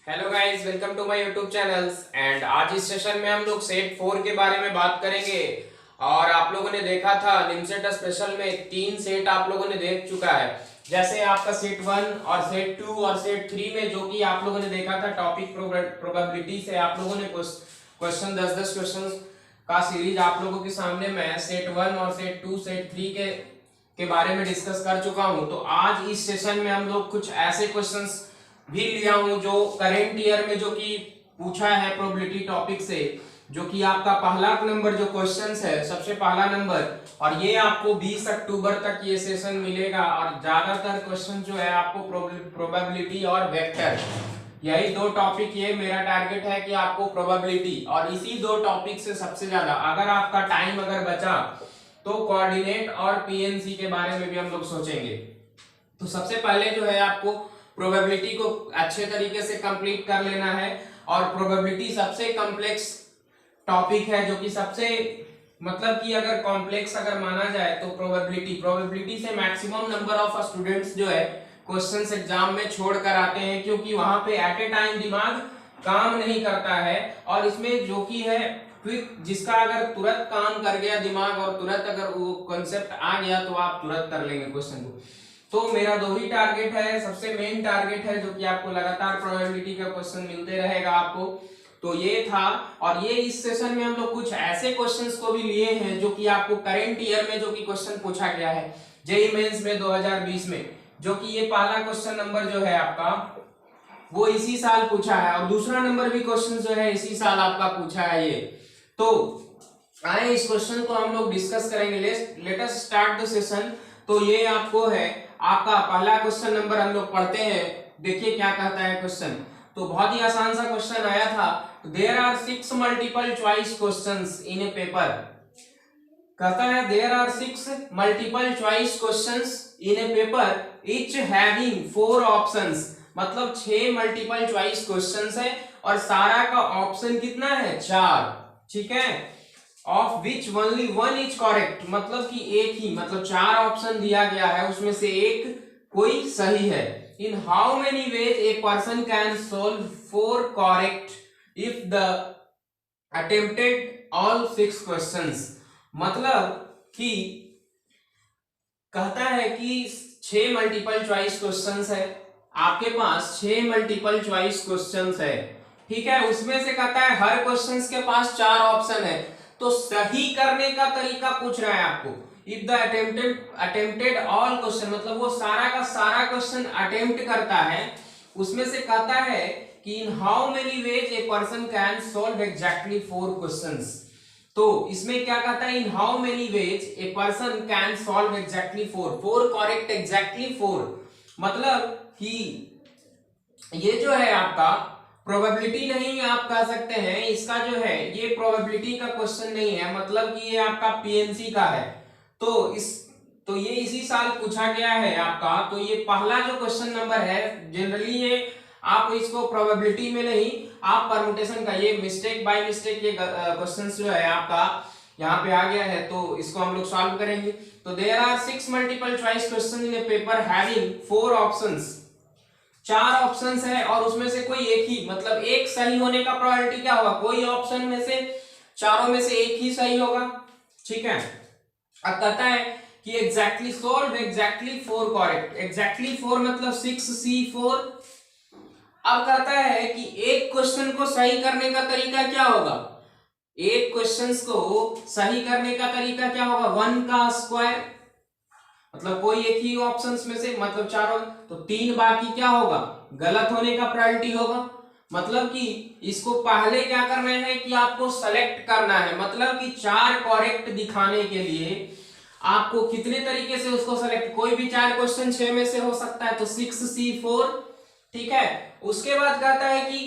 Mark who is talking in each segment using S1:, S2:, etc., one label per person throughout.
S1: Hello guys, welcome to my YouTube channels. And आज इस session में हम लोग सेट 4 के बारे में बात करेंगे। और आप लोगों ने देखा था निमसेट स्पेशल में 3 सेट आप लोगों ने देख चुका है। जैसे आपका सेट 1 और सेट 2 और सेट 3 में जो कि आप लोगों ने देखा था टॉपिक प्रोबेबिलिटी से आप लोगों ने क्वेश्चन 10-10 क्वेश्चन का सीरीज आप लोगों के सामने मैं सेट 1 और सेट 2 सेट 3 के बारे में डिस्कस कर चुका हूं। तो आज इस सेशन में हम लोग कुछ ऐसे क्वेश्चंस भी लिया हूं जो करंट ईयर में जो कि पूछा है प्रोबेबिलिटी टॉपिक से, जो कि आपका पहला नंबर जो क्वेश्चंस है सबसे पहला नंबर, और ये आपको 20 अक्टूबर तक ये सेशन मिलेगा। और ज्यादातर क्वेश्चन जो है आपको प्रोबेबिलिटी और वेक्टर, यही दो टॉपिक, ये मेरा टारगेट है कि आपको प्रोबेबिलिटी और इसी दो टॉपिक से सबसे ज्यादा अगर आपका टाइम अगर बचा तो कोऑर्डिनेट और पीएनसी के बारे में भी हम लोग सोचेंगे। तो सबसे पहले जो है आपको प्रोबेबिलिटी को अच्छे तरीके से कंप्लीट कर लेना है। और प्रोबेबिलिटी सबसे कॉम्प्लेक्स टॉपिक है, जो कि सबसे मतलब कि अगर कॉम्प्लेक्स अगर माना जाए तो प्रोबेबिलिटी से मैक्सिमम नंबर ऑफ स्टूडेंट्स जो है क्वेश्चंस एग्जाम में छोड़ कर आते हैं, क्योंकि वहां पे एट ए टाइम दिमाग काम नहीं करता है। और इसमें जो कि है क्विक, जिसका अगर तुरंत काम कर गया दिमाग और तुरंत अगर वो कॉन्सेप्ट आ गया तो आप तुरंत कर लेंगे क्वेश्चन को। तो मेरा दो ही टारगेट है, सबसे मेन टारगेट है जो कि आपको लगातार प्रोबेबिलिटी का क्वेश्चन मिलते रहेगा आपको, तो ये था। और ये इस सेशन में हम लोग कुछ ऐसे क्वेश्चंस को भी लिए हैं जो कि आपको करंट ईयर में जो कि क्वेश्चन पूछा गया है जेईई मेंस में 2020 में, जो कि ये पहला क्वेश्चन नंबर जो है आपका वो इसी साल पूछा है, और दूसरा नंबर भी क्वेश्चन जो है इसी साल आपका पूछा है ये। तो आए इस क्वेश्चन को हम लोग डिस्कस करेंगे। Let us start the session. तो ये आपको है आपका पहला क्वेश्चन नंबर, हम लोग पढ़ते हैं, देखिए क्या कहता है क्वेश्चन। तो बहुत ही आसान सा क्वेश्चन आया था। There are 6 multiple choice questions in a paper. कहता है there are 6 multiple choice questions in a paper each having 4 options. मतलब 6 मल्टीपल चॉइस क्वेश्चंस है और सारा का ऑप्शन कितना है 4, ठीक है। Of which only one is correct, मतलब कि एक ही, मतलब 4 ऑप्शन दिया गया है उसमें से एक कोई सही है। In how many ways a person can solve 4 correct if the attempted all 6 questions. मतलब कि कहता है कि 6 मल्टीपल चॉइस क्वेश्चंस है आपके पास, 6 मल्टीपल चॉइस क्वेश्चंस है, ठीक है। उसमें से कहता है हर क्वेश्चंस के पास 4 ऑप्शन है, तो सही करने का तरीका पूछ रहा है आपको। If the attempted all question, मतलब वो सारा का सारा क्वेश्चन अटेम्प्ट करता है। उसमें से कहता है कि in how many ways a person can solve exactly 4 questions. तो इसमें क्या कहता है, in how many ways a person can solve exactly 4 correct exactly 4, मतलब कि ये जो है आपका प्रोबेबिलिटी नहीं आप कह सकते हैं, इसका जो है ये प्रोबेबिलिटी का क्वेश्चन नहीं है, मतलब कि ये आपका पीएनसी का है। तो ये इसी साल पूछा गया है आपका। तो ये पहला जो क्वेश्चन नंबर है, जनरली ये आप इसको प्रोबेबिलिटी में नहीं, आप परमुटेशन का, ये मिस्टेक बाय मिस्टेक ये क्वेश्चन जो है आपका यहाँ पे आ गया है, तो इसको हम लोग सॉल्व करेंगे। तो there are 6 multiple choice question in a paper having 4 options. 4 options है और उसमें से कोई एक ही, मतलब एक सही होने का प्रोबेबिलिटी क्या होगा, कोई ऑप्शन में से चारों में से एक ही सही होगा, ठीक है। अब कहता है कि exactly solve exactly 4 correct, exactly 4 मतलब 6C4। अब कहता है कि एक क्वेश्चन को सही करने का तरीका क्या होगा, एक क्वेश्चन को सही करने का तरीका क्या होगा, 1 का स्क्वायर, मतलब कोई एक ही ऑप्शंस में से, मतलब चारों, तो 3 बाकी क्या होगा, गलत होने का प्रोबेबिलिटी होगा। मतलब कि इसको पहले क्या करना है कि आपको सेलेक्ट करना है, मतलब कि 4 करेक्ट दिखाने के लिए आपको कितने तरीके से उसको सेलेक्ट, कोई भी 4 क्वेश्चन 6 में से हो सकता है, तो 6C4, ठीक है। उसके बाद कहता है कि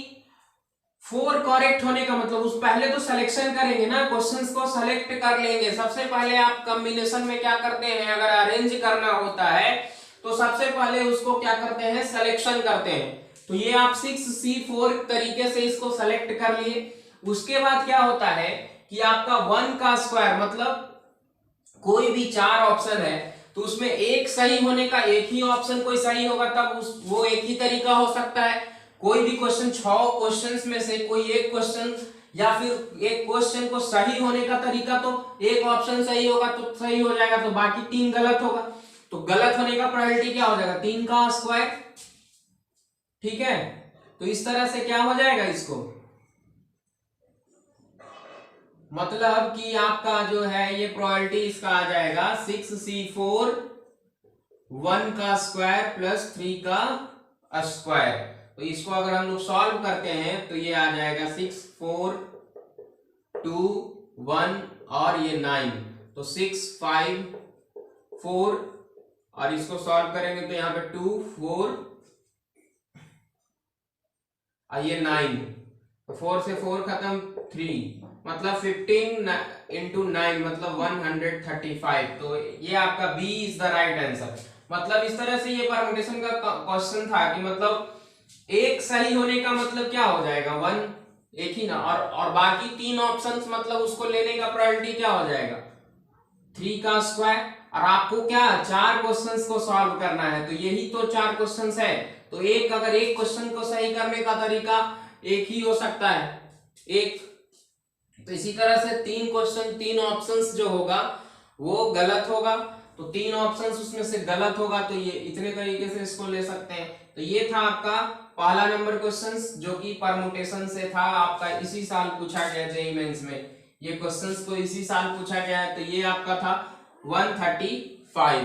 S1: 4 करेक्ट होने का मतलब उस पहले तो सिलेक्शन करेंगे ना, क्वेश्चंस को सेलेक्ट कर लेंगे। सबसे पहले आप कॉम्बिनेशन में क्या करते हैं, अगर अरेंज करना होता है तो सबसे पहले उसको क्या करते हैं, सिलेक्शन करते हैं। तो ये आप 6C4 तरीके से इसको सेलेक्ट कर लिए। उसके बाद क्या होता है कि आपका 1 का स्क्वायर, मतलब कोई भी 4 ऑप्शन है तो उसमें एक सही होने का एक ही ऑप्शन कोई सही होगा, तब वो एक ही तरीका हो सकता है। कोई भी क्वेश्चन 6 क्वेश्चंस में से कोई एक क्वेश्चन या फिर एक क्वेश्चन को सही होने का तरीका, तो एक ऑप्शन सही होगा तो सही हो जाएगा, तो बाकी 3 गलत होगा, तो गलत होने का प्रोबेबिलिटी क्या हो जाएगा 3 का स्क्वायर। ठीक है, तो इस तरह से क्या हो जाएगा इसको, मतलब कि आपका जो है ये प्रोबेबिलिटी इसका आ जाएगा 6c4 1 का स्क्वायर प्लस 3 का स्क्वायर। तो इसको अगर हम लोग सॉल्व करते हैं तो ये आ जाएगा 6 4 2 1 और ये 9, तो 6 5 4 और इसको सॉल्व करेंगे तो यहाँ पे 2 4 और ये 9, तो 4 से 4 खत्म 3, मतलब 15 इंटू 9 मतलब 135। तो ये आपका B is the right answer. मतलब इस तरह से ये परम्यूटेशन का क्वेश्चन था कि मतलब एक सही होने का मतलब क्या हो जाएगा 1, एक ही ना, और बाकी 3 ऑप्शंस मतलब उसको लेने का प्रोबेबिलिटी क्या हो जाएगा 3 का स्क्वायर। और आपको क्या 4 क्वेश्चंस को सॉल्व करना है, तो यही तो 4 क्वेश्चंस है, तो अगर एक क्वेश्चन को सही करने का तरीका एक ही हो सकता है एक, तो इसी तरह से 3 क्वेश्चन 3 ऑप्शंस जो होगा वो गलत होगा, तो 3 ऑप्शंस उसमें से गलत होगा, तो ये इतने तरीके से इसको ले सकते हैं। तो ये था आपका पहला नंबर क्वेश्चंस जो कि परम्यूटेशन से था, आपका इसी साल पूछा गया जेईई मेंस में, ये क्वेश्चंस को इसी साल पूछा गया है, तो ये आपका था 135।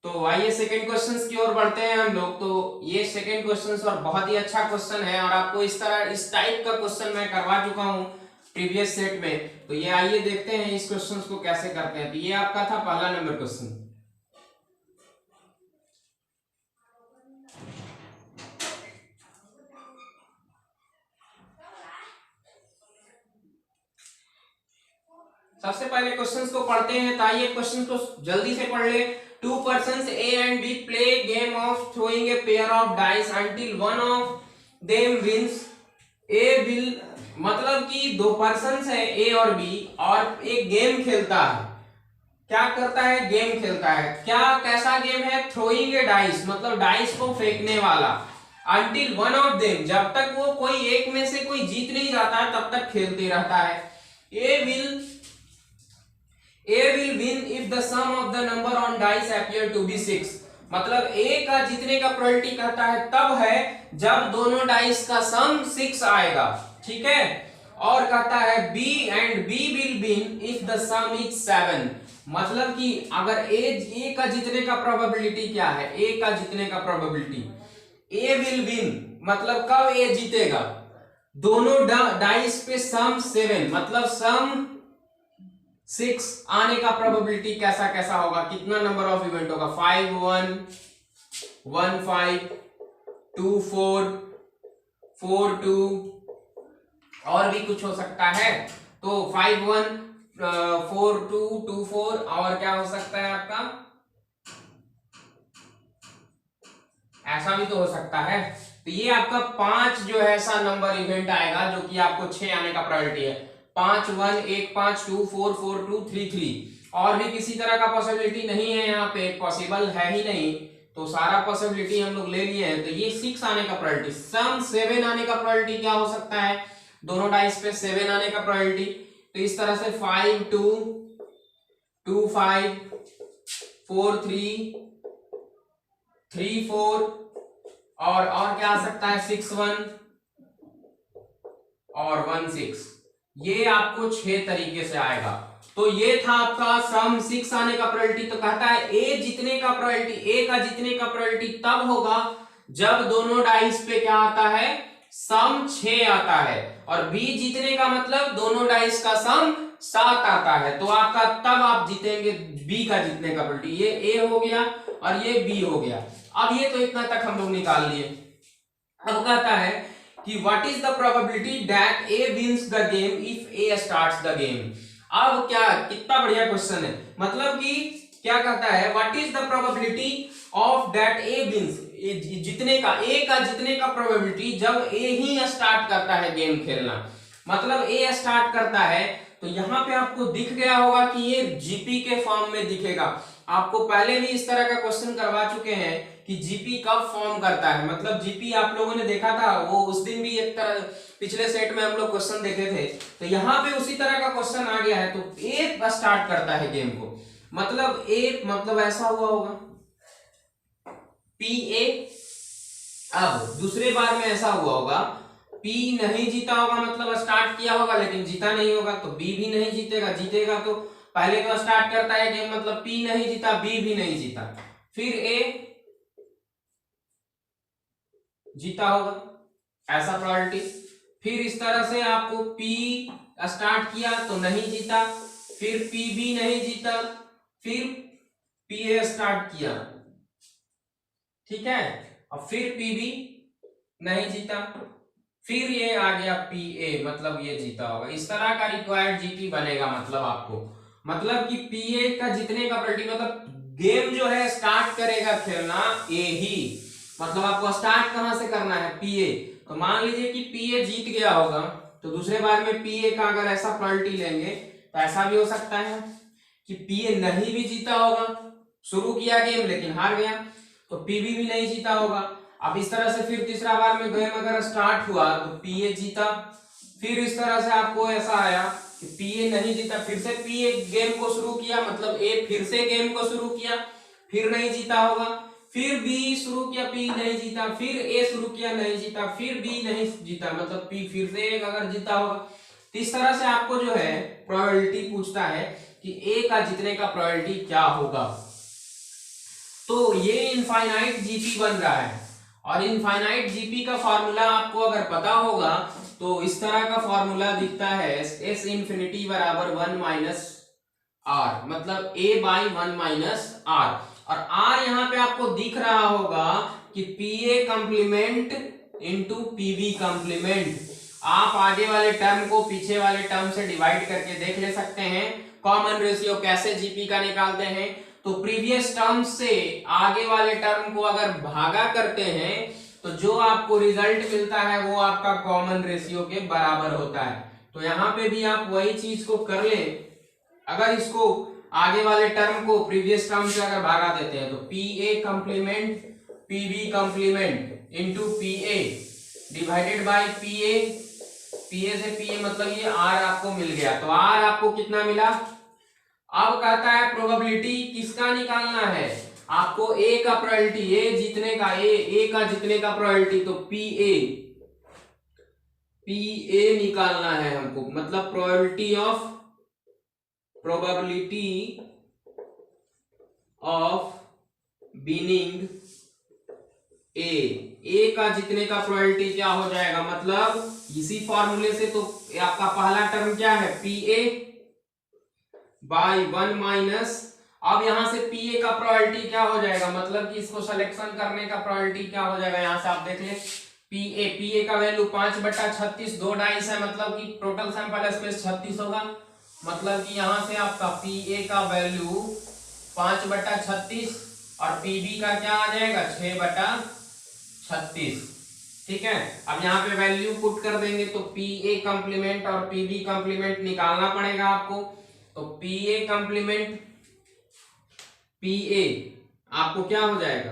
S1: तो आइए सेकंड क्वेश्चंस की ओर बढ़ते हैं हम लोग। तो ये सेकंड क्वेश्चंस और बहुत ही अच्छा क्वेश्चन है, और आपको इस तरह इस टाइप का क्वेश्चन मैं करवा चुका हूं प्रीवियस सेट में। तो ये आइए देखते हैं इस क्वेश्चंस को कैसे करते हैं। तो ये आपका था पहला नंबर क्वेश्चन। सबसे पहले क्वेश्चंस को पढ़ते हैं, तो आइए क्वेश्चन को जल्दी से पढ़ ले। 2 persons A and B play game of throwing a pair of dice until one of them wins. A will, मतलब कि 2 पर्सन्स है A और B और एक गेम खेलता है। क्या करता है, गेम खेलता है। क्या कैसा गेम है, थ्रोइंग ए डाइस, मतलब डाइस को फेंकने वाला। अंटिल वन ऑफ देम, जब तक वो कोई एक में से कोई जीत नहीं जाता है तब तक खेलते रहता है। A will win if the sum of the number on dice appear to be 6, मतलब A का जीतने का प्रोबेबिलिटी कहता है तब है जब दोनों डाइस का सम 6 आएगा। ठीक है, और कहता है B will win if the sum is 7, मतलब कि अगर A का जीतने का प्रोबेबिलिटी क्या है, A का जीतने का प्रोबेबिलिटी A will win, मतलब कब A जीतेगा, दोनों डाइस पे सम 7, मतलब सम 6 आने का प्रोबेबिलिटी कैसा कैसा होगा, कितना नंबर ऑफ इवेंट होगा, 5 1 1 5 2 4 4 2 और भी कुछ हो सकता है। तो 5 1 4 2 2 4 और क्या हो सकता है आपका, ऐसा भी तो हो सकता है। तो ये आपका 5 जो है ऐसा नंबर इवेंट आएगा जो कि आपको 6 आने का प्रोबेबिलिटी है। 5 1 1 5 2 4 4 2 3 3 और भी किसी तरह का पॉसिबिलिटी नहीं है, यहाँ पे पॉसिबल है ही नहीं, तो सारा पॉसिबिलिटी हम लोग ले लिए हैं। तो ये 6 आने का प्रोबेबिलिटी, सम 7 आने का प्रोबेबिलिटी क्या हो सकता है, दोनों डाइस पे 7 आने का प्रोबेबिलिटी। तो इस तरह से 5 2 2 5 4 3 3 4 और क्या आ सकता है 6 1 और 1 6, ये आपको 6 तरीके से आएगा। तो ये था आपका सम 6 आने का प्रोबेबिलिटी। तो कहता है ए जीतने का प्रोबेबिलिटी, ए का जीतने का प्रोबेबिलिटी तब होगा जब दोनों डाइस पे क्या आता है, सम 6 आता है, और बी जीतने का मतलब दोनों डाइस का सम 7 आता है, तो आपका तब आप जीतेंगे बी का जीतने का प्रोबेबिलिटी। ये ए हो गया और ये बी हो गया। अब ये तो इतना तक हम लोग निकाल लिए। अब कहता है कि what is the probability that A wins the game if A starts the game. अब क्या, कितना बढ़िया क्वेश्चन है, मतलब कि क्या कहता है what is the probability of that A wins, जीतने का, ए का जीतने का प्रोबेबिलिटी जब ए ही स्टार्ट करता है गेम खेलना, मतलब ए स्टार्ट करता है। तो यहाँ पे आपको दिख गया होगा कि ये जीपी के फॉर्म में दिखेगा। आपको पहले भी इस तरह का क्वेश्चन करवा चुके हैं कि कि जीपी कब फॉर्म करता है। मतलब जीपी आप लोगों ने देखा था, वो उस दिन भी एक तरह पिछले सेट में हम लोग क्वेश्चन देखे थे, तो यहाँ पे उसी तरह का क्वेश्चन आ गया है। तो ए स्टार्ट करता है गेम को, मतलब ए मतलब ऐसा हुआ होगा पी ए। अब दूसरे बार में ऐसा हुआ होगा पी नहीं जीता होगा, मतलब स्टार्ट किया होगा लेकिन जीता नहीं होगा, तो बी भी नहीं जीतेगा। जीतेगा तो पहले तो स्टार्ट करता है गेम, मतलब पी नहीं जीता, बी भी नहीं जीता, फिर ए जीता होगा, ऐसा प्रोबेबिलिटी। फिर इस तरह से आपको पी स्टार्ट किया तो नहीं जीता, फिर पी बी नहीं जीता, फिर पी ए स्टार्ट किया, ठीक है, और फिर पी बी नहीं जीता, फिर ये आ गया पी ए, मतलब ये जीता होगा। इस तरह का रिक्वायर्ड जीपी बनेगा, मतलब आपको, मतलब कि पी ए का जीतने का प्रोबेबिलिटी, मतलब गेम जो है स्टार्ट करेगा खेलना ए ही, मतलब आपको स्टार्ट कहां से करना है पी ए। तो मान लीजिए कि पी ए जीत गया होगा, तो दूसरे बार में पी ए का अगर ऐसा प्रोबेबिलिटी लेंगे तो ऐसा भी हो सकता है कि पी ए नहीं भी जीता होगा, शुरू किया गेम लेकिन हार गया, तो पीबी भी नहीं जीता होगा। अब इस तरह से फिर तीसरा बार में गेम अगर स्टार्ट हुआ तो पी ए जीता, फिर इस तरह से आपको ऐसा आया कि पी ए नहीं जीता, फिर से पी ए गेम को शुरू किया, मतलब ए फिर से गेम को शुरू किया, फिर नहीं जीता होगा, फिर बी शुरू किया, पी नहीं जीता, फिर ए शुरू किया, नहीं जीता, फिर बी नहीं जीता, मतलब पी फिर से एक अगर जीता होगा। तो इस तरह से आपको जो है प्रोबेबिलिटी पूछता है कि ए का जीतने का प्रोबेबिलिटी क्या होगा। तो ये इनफाइनाइट जीपी बन रहा है, और इनफाइनाइट जीपी का फॉर्मूला आपको अगर पता होगा तो इस तरह का फॉर्मूला दिखता है, एस इंफिनिटी बराबर 1 माइनस आर, मतलब ए बाई 1 माइनस आर, और आर यहाँ पे आपको दिख रहा होगा कि P A complement into P B complement. आप आगे वाले टर्म को पीछे वाले टर्म से डिवाइड करके देख ले सकते हैं कॉमन रेशियो कैसे जीपी का निकालते हैं। तो प्रीवियस टर्म से आगे वाले टर्म को अगर भागा करते हैं तो जो आपको रिजल्ट मिलता है वो आपका कॉमन रेशियो के बराबर होता है। तो यहाँ पे भी आप वही चीज को कर लें, अगर इसको आगे वाले टर्म को प्रीवियस टर्म से अगर भागा देते हैं तो P A complement P B complement into P A divided by P A से पी ए, मतलब ये आर आपको मिल गया। तो आर आपको कितना मिला। अब कहता है प्रोबेबिलिटी किसका निकालना है, आपको ए का प्रोबेबिलिटी, ए जीतने का, ए का जीतने का प्रोबेबिलिटी, तो पी ए निकालना है हमको, मतलब प्रोबेबिलिटी ऑफ विनिंग ए का जीतने का प्रोबेबिलिटी क्या हो जाएगा, मतलब इसी फॉर्मूले से तो आपका पहला टर्म क्या है पी ए बाई 1 माइनस, अब यहां से पी ए का प्रोबेबिलिटी क्या हो जाएगा, मतलब कि इसको सिलेक्शन करने का प्रोबेबिलिटी क्या हो जाएगा, यहां से आप देख ले पी ए का वैल्यू 5/36, 2 डाइस है, मतलब कि टोटल सैंपल स्पेस 36 होगा, मतलब कि यहां से आपका पी ए का वैल्यू 5/36 और पीबी का क्या आ जाएगा 6/36, ठीक है। अब यहाँ पे वैल्यू पुट कर देंगे तो पी ए कंप्लीमेंट और पीबी कंप्लीमेंट निकालना पड़ेगा आपको। तो P A complement P A आपको क्या हो जाएगा,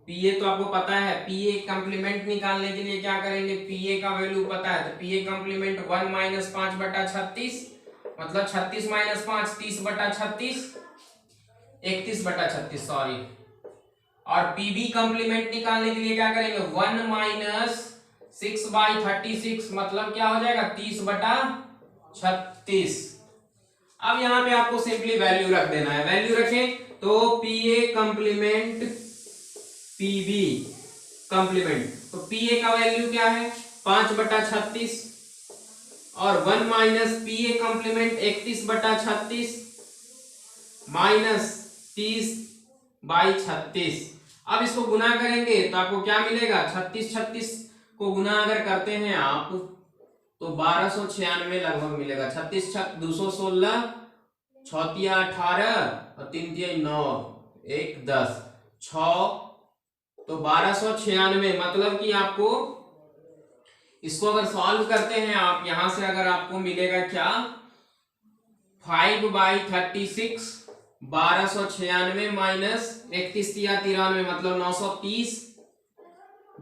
S1: पी ए तो आपको पता है, पी ए कंप्लीमेंट निकालने के लिए क्या करेंगे, पी ए का वैल्यू पता है, तो पी ए कंप्लीमेंट 1 माइनस 5/36, मतलब 36 माइनस 5 30/36, 31/36 सॉरी, और पीबी कंप्लीमेंट निकालने के लिए क्या करेंगे 1 माइनस 6/36, मतलब क्या हो जाएगा 30/36। अब यहाँ पे आपको सिंपली वैल्यू रख देना है, वैल्यू रखें तो P A complement P B complement, तो पी ए का वैल्यू क्या है 5/36 और 1 minus P A complement 31/36 minus 30/36। अब इसको गुना करेंगे तो आपको क्या मिलेगा, 36 को गुना अगर करते हैं आप तो 1296 लगभग मिलेगा, 36 216, 6 18 और 3 9 1 10 6, तो 1296, मतलब कि आपको इसको अगर सॉल्व करते हैं आप, यहां से अगर आपको मिलेगा क्या 5/36 1296 माइनस 31 या 93, मतलब 930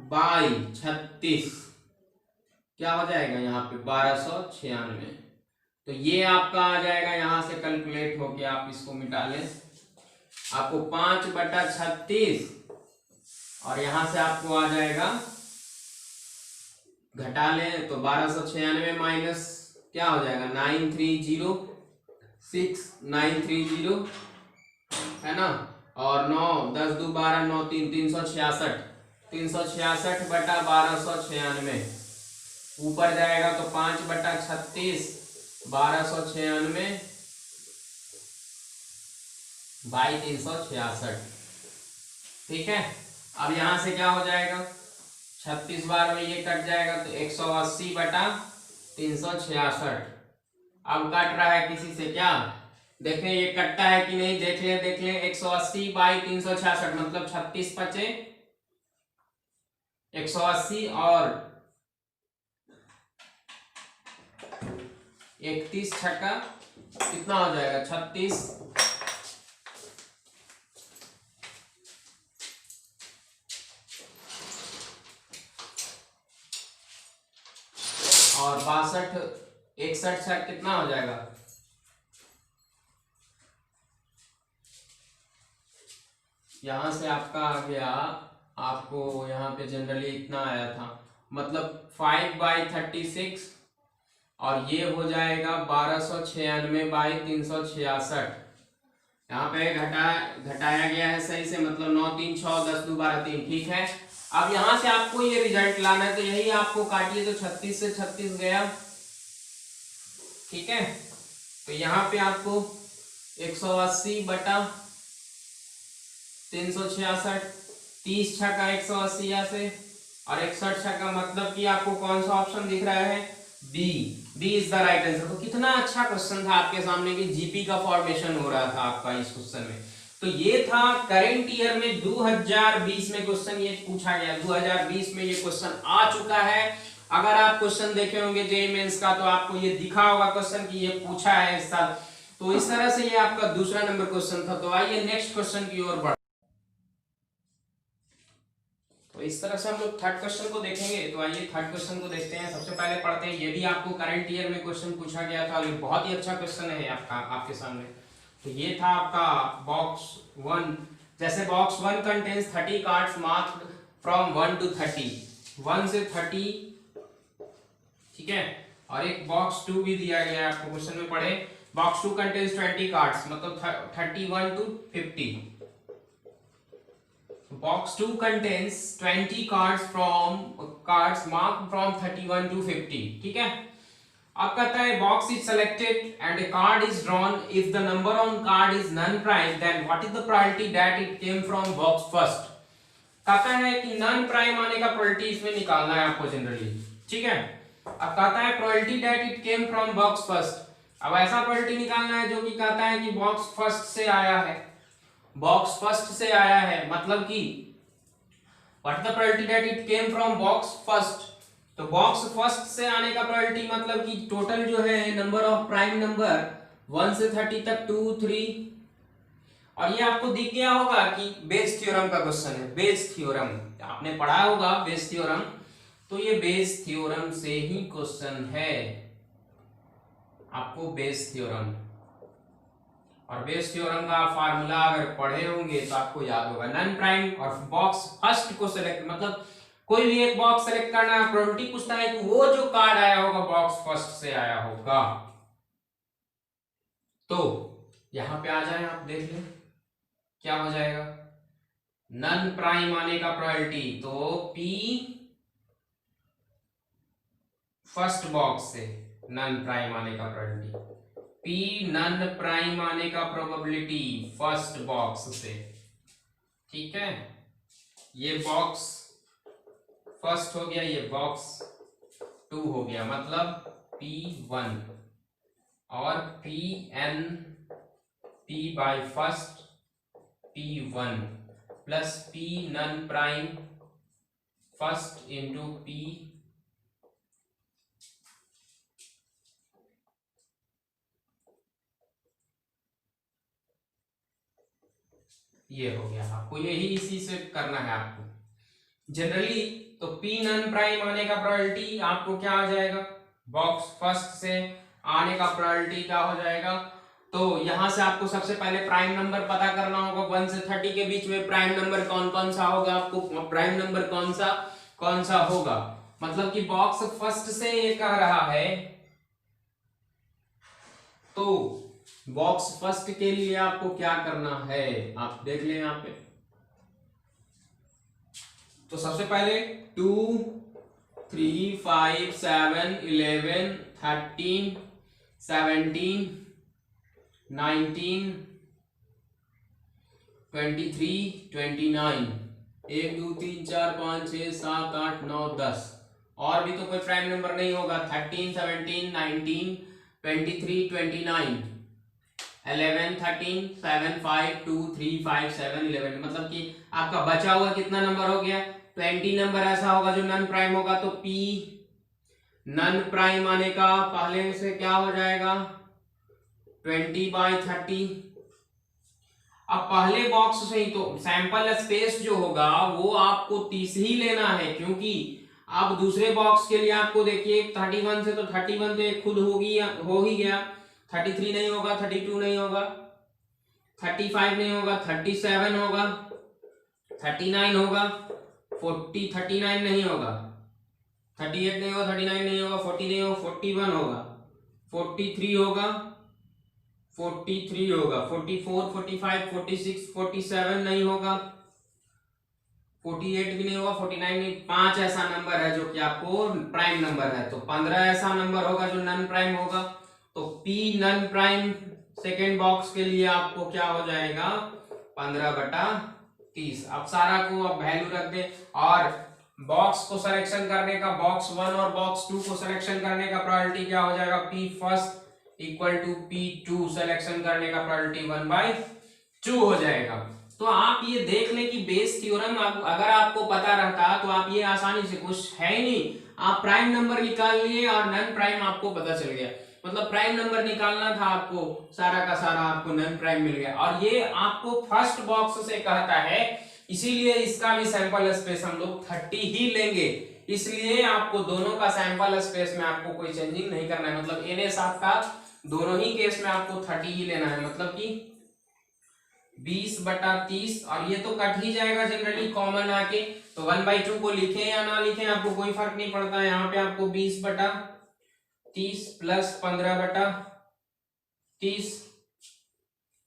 S1: बाई 36, क्या हो जाएगा यहाँ पे 1296। तो ये आपका आ जाएगा, यहां से कैलकुलेट होके आप इसको मिटा लें, आपको 5/36, और यहां से आपको आ जाएगा, घटा लें तो 1296 माइनस क्या हो जाएगा 9306 है ना, और 9 10 2 12 9 3 366, 366/1296 ऊपर जाएगा तो 5/36 1296 बाई 366। ठीक है, अब यहां से क्या हो जाएगा, 36 बार में ये कट जाएगा तो 180/366। अब कट रहा है किसी से क्या, देखें ये कटता है कि नहीं, देख लें 180/366, मतलब 36 बचे 180 और 31 छक्का कितना हो जाएगा 36, और 62 61 छक कितना हो जाएगा, यहां से आपका आ गया, आपको यहाँ पे जनरली इतना आया था, मतलब 5/36, और ये हो जाएगा 1296/366। यहाँ पे घटाया गया है सही से, मतलब 9 3 6 10 2 12 3। ठीक है, अब यहां से आपको ये रिजल्ट लाना है, तो यही आपको काटिए तो 36 से 36 गया। ठीक है, तो यहाँ पे आपको 180/366, 30 छक्का 180 यहाँ से, और 61 छक्का, मतलब कि आपको कौन सा ऑप्शन दिख रहा है, B. B is the right answer. तो कितना अच्छा क्वेश्चन था आपके सामने कि जीपी का फॉर्मेशन हो रहा था आपका इस क्वेश्चन में। तो ये था करंट ईयर में 2020 में क्वेश्चन ये पूछा गया, 2020 में ये क्वेश्चन आ चुका है। अगर आप क्वेश्चन देखे होंगे जेईई मेंस का, तो आपको ये दिखा होगा क्वेश्चन कि ये पूछा है इस साल। तो इस तरह से ये आपका दूसरा नंबर क्वेश्चन था। तो आइए नेक्स्ट क्वेश्चन की ओर बढ़, तो इस तरह से हम लोग थर्ड क्वेश्चन को देखेंगे। तो आइए थर्ड क्वेश्चन को देखते हैं। सबसे पहले पढ़ते हैं, ये भी आपको करंट ईयर में क्वेश्चन पूछा गया था, और ये बहुत ही अच्छा क्वेश्चन है आपका आपके सामने। तो ये था आपका बॉक्स 1। जैसे box 1 contains 30 cards marked from 1 to 30, 1 से 30। ठीक है, और एक बॉक्स 2 भी दिया गया है आपको क्वेश्चन में, पढ़े बॉक्स 2 कंटेन्स 20 कार्ड्स, मतलब 31 to 50। Box 2 contains 20 cards marked from 31 to 50। ठीक है, अब कहता है box is selected and a card is drawn, if the number on card is non prime then what is the probability that it came from box first। कहता है कि non prime आने का प्रोबेबिलिटी इसमें निकालना है आपको जनरली। ठीक है, अब कहता है probability that it came from box first. अब ऐसा प्रोबेबिलिटी निकालना है जो कि कहता है कि बॉक्स फर्स्ट से आया है, बॉक्स फर्स्ट से आया है, मतलब कि what the probability that it came from box first. तो बॉक्स फर्स्ट से आने का प्रोबेबिलिटी मतलब कि टोटल जो है नंबर ऑफ प्राइम नंबर 1 से 30 तक 2 3, और ये आपको दिख गया होगा कि बेस थ्योरम का क्वेश्चन है। बेस थ्योरम आपने पढ़ा होगा, बेस थ्योरम। तो ये बेस थ्योरम से ही क्वेश्चन है, आपको बेस थ्योरम, और बेस थ्योरम का फार्मूला अगर पढ़े होंगे तो आपको याद होगा। नॉन प्राइम और बॉक्स फर्स्ट को सेलेक्ट, मतलब कोई भी एक बॉक्स सेलेक्ट करना है, प्रोबेबिलिटी पूछता है कि वो जो कार्ड आया होगा बॉक्स फर्स्ट से आया होगा। तो यहां पे आ जाए, आप देख लें क्या हो जाएगा, नॉन प्राइम आने का प्रोबेबिलिटी, तो पी फर्स्ट बॉक्स से नॉन प्राइम आने का प्रोबेबिलिटी, पी नॉन प्राइम आने का प्रोबेबिलिटी फर्स्ट बॉक्स से। ठीक है, ये बॉक्स फर्स्ट हो गया, ये बॉक्स 2 हो गया, मतलब P1, और Pn P by first P1 plus P non prime first into P ये हो गया, आपको यही इसी से करना है आपको जनरली। तो पी नन प्राइम आने का प्रोबेबिलिटी आपको क्या आ जाएगा, बॉक्स फर्स्ट से आने का प्रोबेबिलिटी क्या हो जाएगा। तो यहां से आपको सबसे पहले प्राइम नंबर पता करना होगा, 1 से 30 के बीच में प्राइम नंबर कौन कौन सा होगा, आपको प्राइम नंबर कौन सा होगा। मतलब कि बॉक्स फर्स्ट से ये कह रहा है, तो बॉक्स फर्स्ट के लिए आपको क्या करना है आप देख लें यहां पे। तो सबसे पहले 2 3 5 7 11 13 17 19 23 29 1 2 3 4 5 6 7 8 9 10 और भी तो कोई प्राइम नंबर नहीं होगा। 13 17 19 23 29 11 13 7 5 2 3 5 7 11 मतलब कि आपका बचा हुआ कितना नंबर हो गया, 20 नंबर ऐसा होगा जो नन प्राइम होगा। तो P नन प्राइम आने का पहले से क्या हो जाएगा 20/30। अब पहले बॉक्स से ही तो सैंपल स्पेस जो होगा वो आपको 30 ही लेना है, क्योंकि अब दूसरे बॉक्स के लिए आपको देखिए 31 से तो 31 तो एक खुद हो ही गया, 33 नहीं होगा, 32 नहीं होगा, 35 नहीं होगा, 37 होगा, 39 होगा, 39 नहीं होगा, 38 नहीं होगा, 39 नहीं होगा, 40 नहीं होगा, 41 होगा, 43 होगा, 43 होगा, 44 45 46 47 नहीं होगा, 48 भी नहीं होगा, 49 नहीं। 5 ऐसा नंबर है जो कि आपको प्राइम नंबर है, तो 15 ऐसा नंबर होगा जो नन प्राइम होगा। तो P non prime second box के लिए आपको क्या हो जाएगा 15/30। अब सारा को अब वैल्यू रख दे और बॉक्स को सिलेक्शन करने का, बॉक्स 1 और बॉक्स 2 को सिलेक्शन करने का प्रोबेबिलिटी क्या हो जाएगा, P first equal to P2 selection करने का प्रोबेबिलिटी 1/2 हो जाएगा। तो आप ये देख लें कि बेस थ्योरम अगर आपको पता रहता तो आप ये आसानी से, कुछ है ही नहीं, आप प्राइम नंबर निकाल लिए और नन प्राइम आपको पता चल गया। मतलब प्राइम नंबर निकालना था आपको, सारा का सारा आपको नन प्राइम मिल गया। और ये आपको फर्स्ट बॉक्स से कहता है, इसीलिए इसका भी सैंपल स्पेस हम लोग 30 ही लेंगे। इसलिए आपको दोनों का सैंपल स्पेस में आपको कोई चेंजिंग नहीं करना है। मतलब Na7 का दोनों ही केस में आपको 30 ही लेना है, मतलब कि 20/30। और ये तो कट ही जाएगा जनरली कॉमन आके, तो 1/2 को लिखें या ना लिखें आपको कोई फर्क नहीं पड़ता। यहाँ पे आपको 20/30 प्लस 15/30,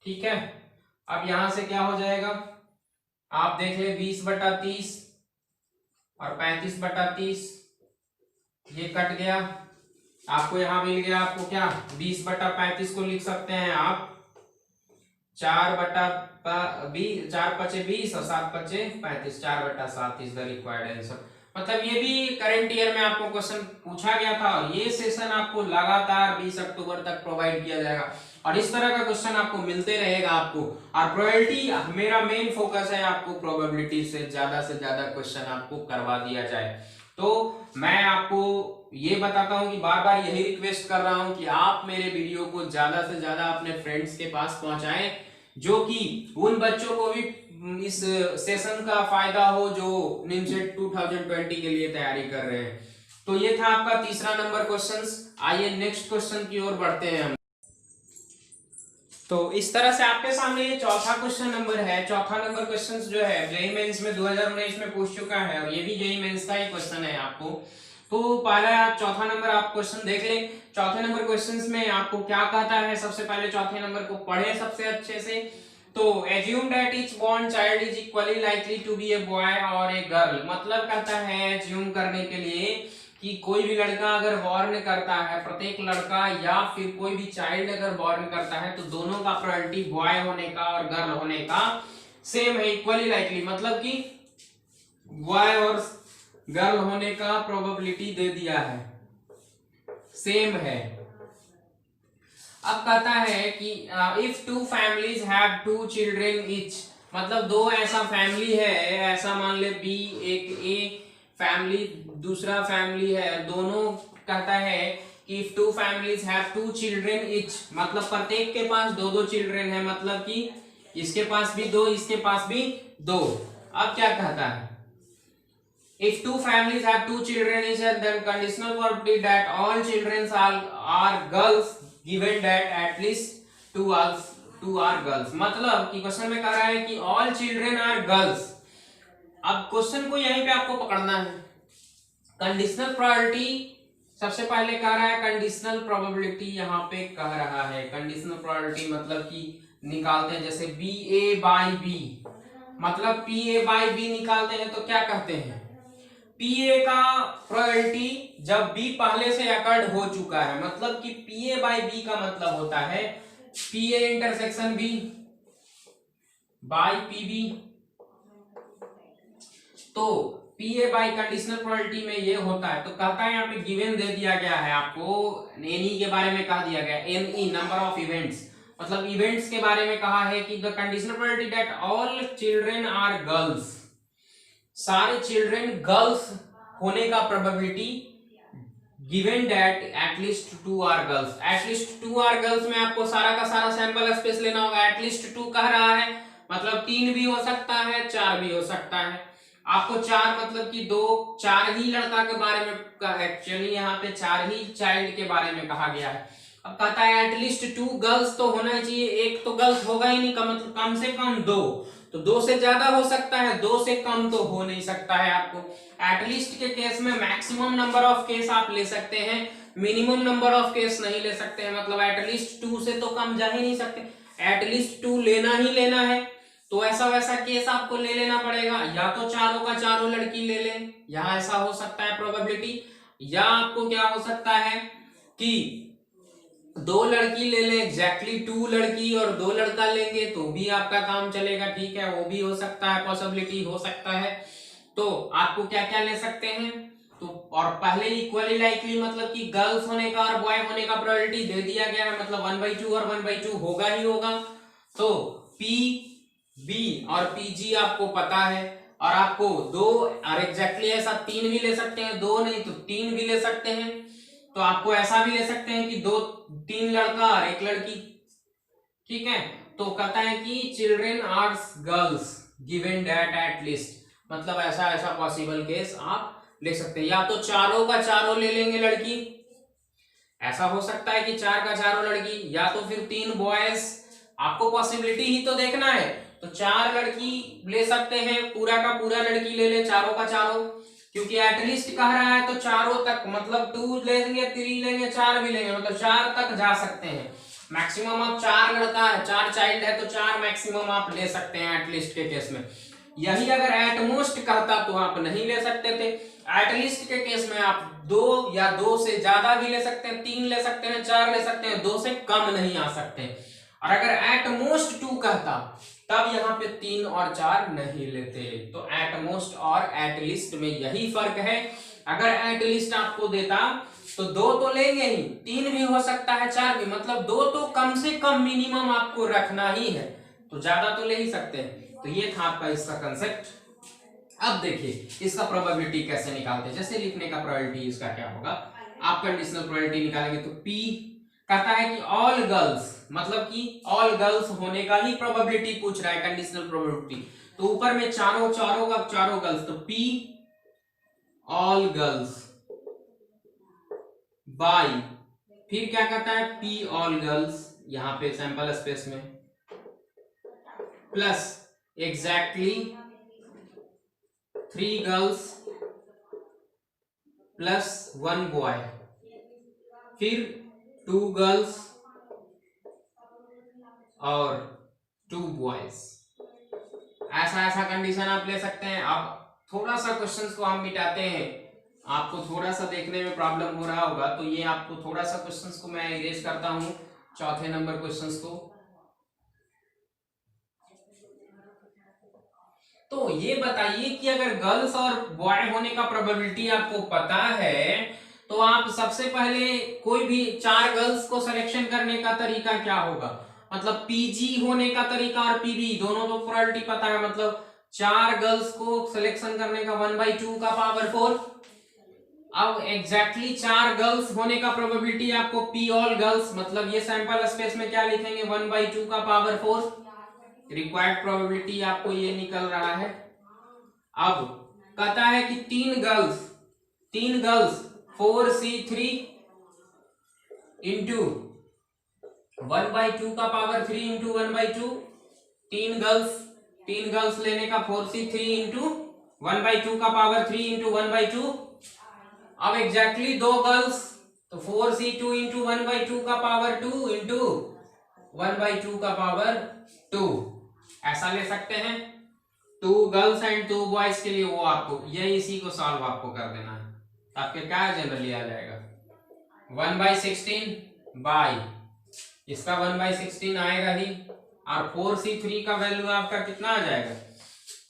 S1: ठीक है। अब यहां से क्या हो जाएगा आप देख ले, 20/30 और 35/30 ये कट गया, आपको यहां मिल गया आपको क्या 20/35 को लिख सकते हैं आप 4/20, 4×5 और 7×5 4/7 इज द रिक्वायर्ड आंसर। मतलब ये भी करंट ईयर में आपको क्वेश्चन पूछा गया था और ये सेशन आपको लगातार 20 अक्टूबर तक प्रोवाइड किया जाएगा और इस तरह का क्वेश्चन आपको मिलते रहेगा आपको। और प्रोबेबिलिटी मेरा मेन फोकस है, आपको प्रोबेबिलिटी से ज्यादा क्वेश्चन आपको करवा दिया जाए। तो मैं आपको ये बताता हूं कि बार बार यही रिक्वेस्ट कर रहा हूं कि आप मेरे वीडियो को ज्यादा से ज्यादा अपने फ्रेंड्स के पास पहुंचाएं, जो कि उन बच्चों को भी इस सेशन का फायदा हो जो निमसेट 2020 के लिए तैयारी कर रहे हैं। तो ये था आपका तीसरा नंबर क्वेश्चंस। आइए नेक्स्ट क्वेश्चन की ओर बढ़ते हैं हम। तो इस तरह से आपके सामने ये चौथा क्वेश्चन नंबर है। चौथा नंबर क्वेश्चन जो है जेईई मेंस में 2019 में पूछ चुका है और ये भी जेईई मेंस का ही क्वेश्चन है आपको। तो पहला चौथा नंबर आप क्वेश्चन देख लें। चौथे नंबर क्वेश्चंस में आपको क्या कहता है, सबसे पहले चौथे नंबर को पढ़े सबसे अच्छे से। तो assume that each born child is equally likely to be a boy और ए गर्ल। मतलब कहता है एज्यूम करने के लिए कि कोई भी लड़का अगर बॉर्न करता है, प्रत्येक लड़का या फिर कोई भी चाइल्ड अगर बॉर्न करता है तो दोनों का प्रोबेबिलिटी बॉय होने का और गर्ल होने का सेम है, इक्वली लाइकली। मतलब कि बॉय और गर्ल होने का प्रोबेबिलिटी दे दिया है, सेम है। अब कहता है कि if two families have 2 children each, मतलब दो ऐसा फैमिली है, ऐसा मान ले बी एक ए फैमिली दूसरा फैमिली है, दोनों कहता है कि if 2 families have 2 children each, मतलब प्रत्येक के पास 2-2 चिल्ड्रेन है। मतलब कि इसके पास भी 2, इसके पास भी 2। अब क्या कहता है, if two families have two children each, then conditional property that all children are girls given that at least two are girls। मतलब कि क्वेश्चन में कह रहा है कि all children are girls। अब क्वेश्चन को यहीं पे आपको पकड़ना है। कंडीशनल प्रोबेबिलिटी सबसे पहले कह रहा है, कंडीशनल प्रोबेबिलिटी यहाँ पे कह रहा है। कंडीशनल प्रोबेबिलिटी मतलब कि निकालते हैं, जैसे बी ए बाई बी, मतलब पी ए बाई बी निकालते हैं तो क्या कहते हैं, पी ए का प्रोबेबिलिटी जब बी पहले से अकर्ड हो चुका है, मतलब कि पी ए बाई बी का मतलब होता है P A intersection B by P B. तो P A by conditional probability में ये होता है। तो कहता है यहाँ पे गिवन दे दिया गया है आपको, एनी के बारे में कहा दिया गया, एनी नंबर ऑफ इवेंट्स, मतलब इवेंट्स के बारे में कहा है कि the conditional probability that all children are girls, सारे चिल्ड्रन गर्ल्स होने का probability given that at least 2 are girls. At least 2 are girls में आपको सारा का सारा सैंपल स्पेस लेना होगा। एटलीस्ट 2 कह रहा है, मतलब 3 भी हो सकता है, 4 भी हो सकता है। आपको 4 मतलब कि 4 ही लड़का के बारे में, एक्चुअली यहाँ पे 4 ही चाइल्ड के बारे में कहा गया है। अब कहता है एटलीस्ट 2 गर्ल्स तो होना ही चाहिए, एक तो गर्ल्स होगा ही नहीं, मतलब कम से कम 2, तो 2 से ज्यादा हो सकता है, 2 से कम तो हो नहीं सकता है। आपको एटलीस्ट के केस में मैक्सिमम नंबर ऑफ केस आप ले सकते हैं, मिनिमम नंबर ऑफ केस नहीं ले सकते हैं। मतलब एटलीस्ट 2 से तो कम जा ही नहीं सकते, एटलीस्ट 2 लेना ही लेना है। तो ऐसा वैसा केस आपको ले लेना पड़ेगा, या तो चारों का चारों लड़की ले ले, यहां ऐसा हो सकता है प्रोबेबिलिटी, या आपको क्या हो सकता है कि 2 लड़की ले ले, एग्जैक्टली 2 लड़की और 2 लड़का लेंगे तो भी आपका काम चलेगा, ठीक है, वो भी हो सकता है, पॉसिबिलिटी हो सकता है। तो आपको क्या क्या ले सकते हैं, तो और पहले इक्वली लाइकली, मतलब कि गर्ल्स होने का और बॉय होने का प्रोबेबिलिटी दे दिया गया है, मतलब 1/2 और 1/2 होगा ही होगा। तो पी बी और पीजी आपको पता है, और आपको 2 और एग्जैक्टली ऐसा 3 भी ले सकते हैं, 2 नहीं तो 3 भी ले सकते हैं। तो आपको ऐसा भी ले सकते हैं कि 3 लड़का और 1 लड़की, ठीक है। तो कहता है कि children are girls given that at least, मतलब ऐसा ऐसा पॉसिबल केस आप ले सकते हैं। या तो चारों का चारों ले लेंगे लड़की, ऐसा हो सकता है कि 4 का चारों लड़की, या तो फिर 3 बॉयज, आपको पॉसिबिलिटी ही तो देखना है। तो 4 लड़की ले सकते हैं, पूरा का पूरा लड़की ले ले, चारों का चारों, क्योंकि एटलीस्ट कह रहा है तो चारों तक, मतलब 2 लेंगे, 3 लेंगे, 4 भी लेंगे, मतलब 4 तक जा सकते हैं। मैक्सिमम आप 4 लड़का है, 4 चाइल्ड है तो 4 मैक्सिमम आप ले सकते हैं एटलीस्ट के केस में। यही अगर एटमोस्ट कहता तो आप नहीं ले सकते थे। एटलीस्ट के केस में आप 2 या 2 से ज्यादा भी ले सकते हैं, 3 ले सकते हैं, 4 ले सकते हैं, 2 से कम नहीं आ सकते। और अगर एटमोस्ट 2 कहता तब यहाँ पे 3 और 4 नहीं लेते। तो एटमोस्ट और एटलीस्ट में यही फर्क है। अगर एटलीस्ट आपको देता तो 2 तो लेंगे ही, 3 भी हो सकता है, 4 भी, मतलब 2 तो कम से कम मिनिमम आपको रखना ही है, तो ज्यादा तो ले ही सकते हैं। तो ये था आपका इसका कंसेप्ट। अब देखिए इसका प्रोबेबिलिटी कैसे निकालते हैं। जैसे लिखने का प्रोबेबिलिटी इसका क्या होगा, आप कंडीशनल प्रोबेबिलिटी निकालेंगे तो P कहता है कि ऑल गर्ल्स, मतलब कि ऑल गर्ल्स होने का ही प्रोबेबिलिटी पूछ रहा है, कंडीशनल प्रोबेबिलिटी। तो ऊपर में चारों का चारों गर्ल्स, तो P ऑल गर्ल्स बाई, फिर क्या कहता है P ऑल गर्ल्स, यहां पे सैंपल स्पेस में, plus exactly 3 girls plus 1 boy, फिर 2 गर्ल्स और 2 बॉयज। ऐसा ऐसा कंडीशन आप ले सकते हैं। अब थोड़ा सा क्वेश्चंस को हम मिटाते हैं, आपको थोड़ा सा देखने में प्रॉब्लम हो रहा होगा, तो ये आपको थोड़ा सा क्वेश्चंस को मैं इरेज करता हूं, चौथे नंबर क्वेश्चंस को। तो ये बताइए कि अगर गर्ल्स और बॉय होने का प्रोबेबिलिटी आपको पता है, तो आप सबसे पहले कोई भी 4 गर्ल्स को सिलेक्शन करने का तरीका क्या होगा, मतलब पीजी होने का तरीका और पीबी दोनों को प्रोबेबिलिटी पता है, मतलब 4 गर्ल्स को सिलेक्शन करने का 1/2 का पावर 4। अब एग्जैक्टली 4 गर्ल्स होने का प्रोबेबिलिटी आपको P ऑल गर्ल्स, मतलब ये सैंपल स्पेस में क्या लिखेंगे 1/2 का पावर 4, रिक्वायर्ड प्रोबेबिलिटी आपको ये निकल रहा है। अब कहता है कि तीन गर्ल्स 4C3 इंटू 1/2 का पावर 3 इंटू 1/2। तीन गर्ल्स लेने का 4C3 इंटू 1/2 का पावर 3 इंटू 1/2। अब एग्जैक्टली दो गर्ल्स, तो 4C2 इंटू 1/2 का पावर 2 इंटू 1/2 का पावर 2, ऐसा ले सकते हैं। 2 गर्ल्स एंड 2 बॉयज के लिए वो आपको ये इसी को सॉल्व आपको कर देना है, आपके क्या जनरली आ जाएगा 1/16 बाई इसका 1/16 आएगा ही। और 4C3 का वैल्यू आपका कितना आ जाएगा,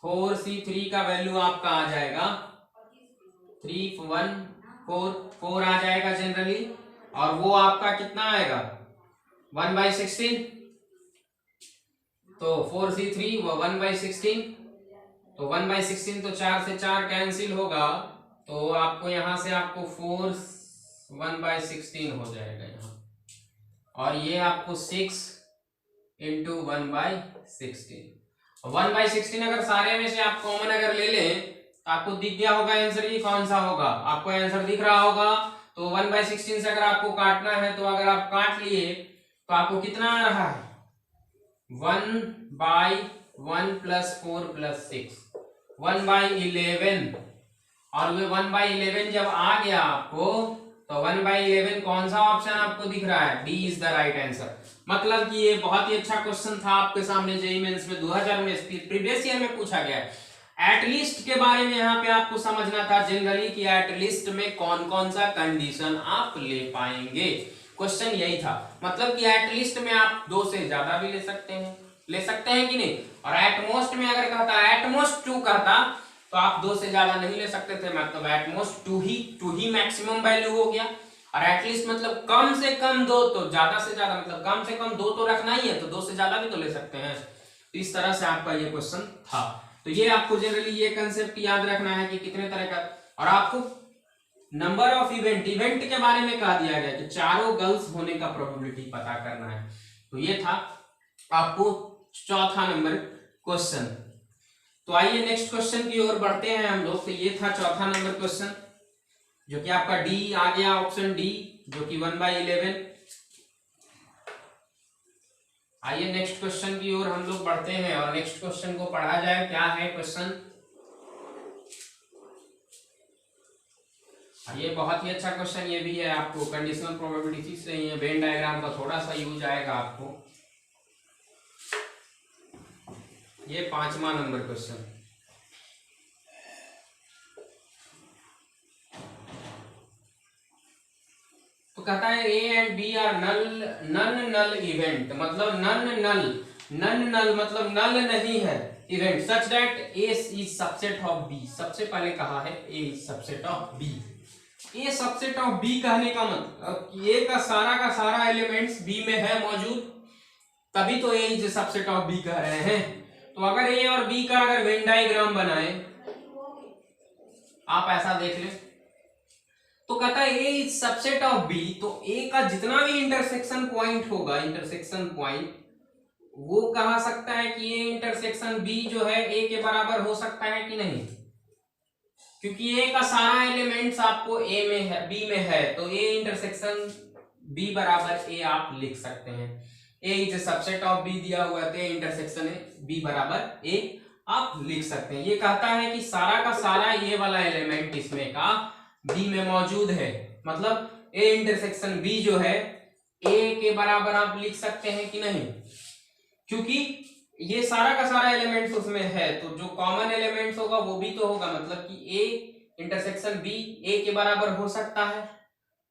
S1: 4C3 का वैल्यू आपका आ जाएगा 314 आ जाएगा जनरली। और वो आपका कितना आएगा 1/16, तो 4C3 वो 1/16, तो 1/16 तो 4 से 4 कैंसिल होगा, तो आपको यहां से आपको 4 1/16 हो जाएगा यहाँ। और ये आपको 6 इंटू 1/16। 1/16 अगर सारे में से आप कॉमन अगर ले लें तो आपको दिख गया होगा आंसर ये कौन सा होगा, आपको आंसर दिख रहा होगा। तो 1/16 से अगर आपको काटना है तो अगर आप काट लिए तो आपको कितना आ रहा है 1/1 + 4 + 6 1/11। और वे 1/11 जब आ गया आपको तो 1/11 कौन सा ऑप्शन आपको दिख रहा है, D is the right answer. मतलब कि ये बहुत ही अच्छा क्वेश्चन था आपके सामने जेईई मेंस में 2000 में प्रीवियस ईयर में पूछा गया है। एटलिस्ट के बारे में यहाँ पे आपको समझना था जनरली कि एटलिस्ट में कौन कौन सा कंडीशन आप ले पाएंगे, क्वेश्चन यही था। मतलब कि एटलिस्ट में आप 2 से ज्यादा भी ले सकते हैं कि नहीं। और एटमोस्ट में अगर कहता एटमोस्ट 2 कहता तो आप 2 से ज्यादा नहीं ले सकते थे, मतलब एटमोस्ट 2 ही मैक्सिमम वैल्यू हो गया। और एटलीस्ट मतलब कम से कम 2, तो ज्यादा से ज्यादा मतलब कम से कम 2 तो रखना ही है, तो 2 से ज्यादा भी तो ले सकते हैं। तो इस तरह से आपका ये क्वेश्चन था। तो ये आपको जनरली ये कंसेप्ट याद रखना है कि कितने तरह का, और आपको नंबर ऑफ इवेंट के बारे में कहा दिया गया कि चारों गर्ल्स होने का प्रोबेबिलिटी पता करना है। तो ये था आपको चौथा नंबर क्वेश्चन। तो आइए नेक्स्ट क्वेश्चन की ओर बढ़ते हैं हम लोग। तो ये था चौथा नंबर क्वेश्चन जो कि आपका डी आ गया, ऑप्शन डी, जो कि 1/11। आइए नेक्स्ट क्वेश्चन की ओर हम लोग बढ़ते हैं और नेक्स्ट क्वेश्चन को पढ़ा जाए। क्या है क्वेश्चन, ये बहुत ही अच्छा क्वेश्चन ये भी है। आपको कंडीशनल प्रोबेबिलिटी से ही वेन डायग्राम का थोड़ा सा यूज आएगा आपको। ये 5वां नंबर क्वेश्चन। तो कहता है A and B are non null event, मतलब नन नल मतलब नल नहीं है event, such that A is subset of B. सबसे पहले कहा है A is subset of B. A subset of B कहने का मतलब ए का सारा एलिमेंट्स बी में है मौजूद, तभी तो ए इज सबसेट ऑफ बी कह रहे हैं। तो अगर ए और बी का अगर वेन डायग्राम बनाए, आप ऐसा देख लें, तो कहता है A is subset of B, तो ए का जितना भी इंटरसेक्शन पॉइंट होगा, इंटरसेक्शन पॉइंट, वो कहा सकता है कि ए इंटरसेक्शन बी जो है ए के बराबर हो सकता है कि नहीं, क्योंकि ए का सारा एलिमेंट्स आपको ए में है, बी में है, तो ए इंटरसेक्शन बी बराबर ए आप लिख सकते हैं। ए इज सबसेट ऑफ बी दिया हुआ है, तो इंटरसेक्शन बी बराबर ए आप लिख सकते हैं। ये कहता है कि सारा का सारा ये वाला एलिमेंट इसमें का बी में मौजूद है, मतलब ए इंटरसेक्शन बी जो है ए के बराबर आप लिख सकते हैं कि नहीं, क्योंकि ये सारा का सारा एलिमेंट्स उसमें है, तो जो कॉमन एलिमेंट्स होगा वो भी तो होगा, मतलब कि ए इंटरसेक्शन बी ए के बराबर हो सकता है।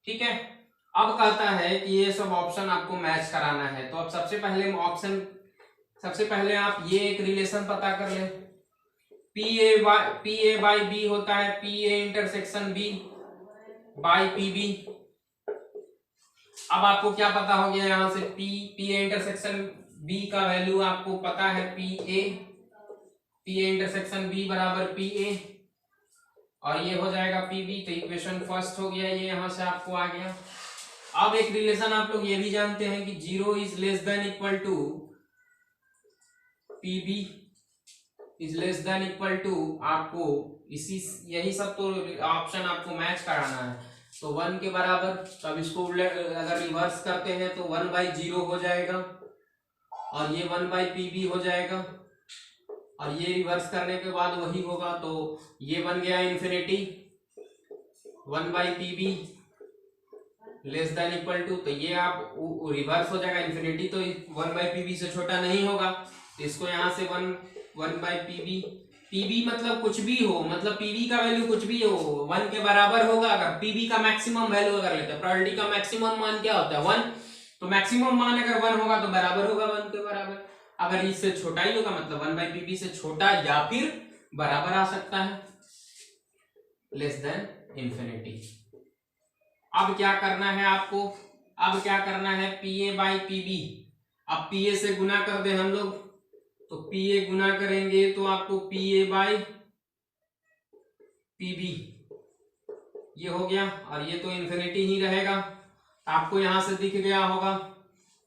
S1: ठीक है, अब कहता है कि ये सब ऑप्शन आपको मैच कराना है। तो अब सबसे पहले आप ये एक रिलेशन पता कर ले, पी ए बाई बी होता है P A intersection B by P B. अब आपको क्या पता हो गया यहां से, पी ए इंटरसेक्शन बी का वैल्यू आपको पता है पी ए इंटरसेक्शन बी बराबर पी ए, और ये हो जाएगा पी बी। तो इक्वेशन फर्स्ट हो गया, ये यहां से आपको आ गया। अब एक रिलेशन आप लोग ये भी जानते हैं कि 0 is less than equal to P B is less than equal to, आपको यही सब तो ऑप्शन आपको मैच कराना है। तो 1 के बराबर, तब इसको अगर रिवर्स करते हैं तो 1/0 हो जाएगा और ये 1/pb हो जाएगा, और ये रिवर्स करने के बाद वही होगा। तो ये बन गया infinity, 1/pb less than equal to, तो ये आप रिवर्स हो जाएगा इन्फिनिटी, तो 1/pb से छोटा नहीं होगा। इसको यहाँ से 1/pb, pb मतलब कुछ भी हो, मतलब pb का वैल्यू कुछ भी हो 1 के बराबर होगा। अगर pb का मैक्सिमम वैल्यू अगर लेते हैं, प्रोबेबिलिटी का मैक्सिमम मान क्या होता है 1, तो मैक्सिमम मान अगर 1 होगा तो बराबर होगा 1 के बराबर। अगर इससे छोटा ही होगा मतलब 1/pb से छोटा या फिर बराबर आ सकता है, लेस देन इन्फिनिटी। अब क्या करना है आपको, अब क्या करना है PA/PB, अब PA से गुना कर दे हम लोग, तो PA गुना करेंगे तो आपको PA/PB ये हो गया, और ये तो इन्फिनिटी ही रहेगा। आपको यहां से दिख गया होगा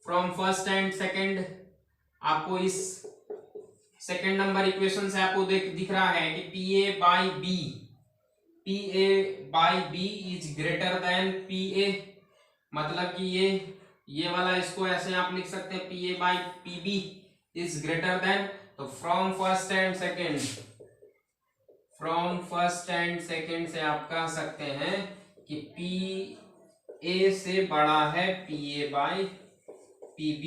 S1: फ्रॉम फर्स्ट एंड सेकंड, आपको इस सेकंड नंबर इक्वेशन से आपको दिख रहा है कि PA/B is greater than PA, मतलब कि ये वाला इसको ऐसे आप लिख सकते हैं PA/PB इज ग्रेटर देन, तो फ्रॉम फर्स्ट एंड सेकंड से आप कह सकते हैं कि PA से बड़ा है PA/PB।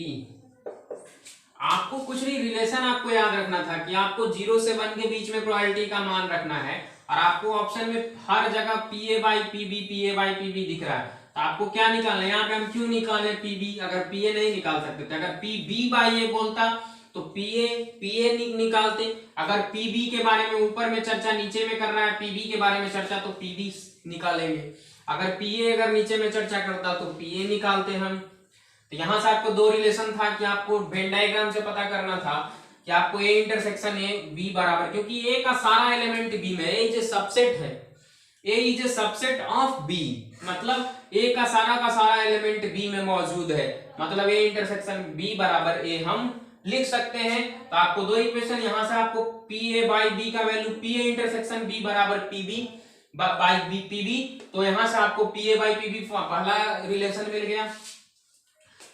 S1: आपको कुछ नहीं, रिलेशन आपको याद रखना था कि आपको 0 से 1 के बीच में प्रोबेबिलिटी का मान रखना है, और आपको ऑप्शन में हर जगह PA/PB दिख रहा है, तो आपको क्या निकालना है, यहाँ पे हम क्यों निकाले PB, अगर PA नहीं निकाल सकते थे, अगर PB/A बोलता तो PA निकालते। अगर PB के बारे में ऊपर में चर्चा, नीचे में कर रहा है PB के बारे में चर्चा, तो PB निकालेंगे। अगर PA अगर नीचे में चर्चा करता तो PA निकालते हम। तो यहां से आपको दो रिलेशन था कि आपको वेन डायग्राम से पता करना था कि आपको A इंटरसेक्शन A B बराबर, क्योंकि A का सारा एलिमेंट B में, A इज ए सबसेट है, A is a subset of B, मतलब A का सारा एलिमेंट B में मौजूद है, मतलब A इंटरसेक्शन B बराबर A हम लिख सकते हैं। तो आपको दो इक्वेशन, यहां से आपको PA/B का वैल्यू PA इंटरसेक्शन B बराबर PB/PB, तो यहां से आपको PA/PB पहला रिलेशन मिल गया।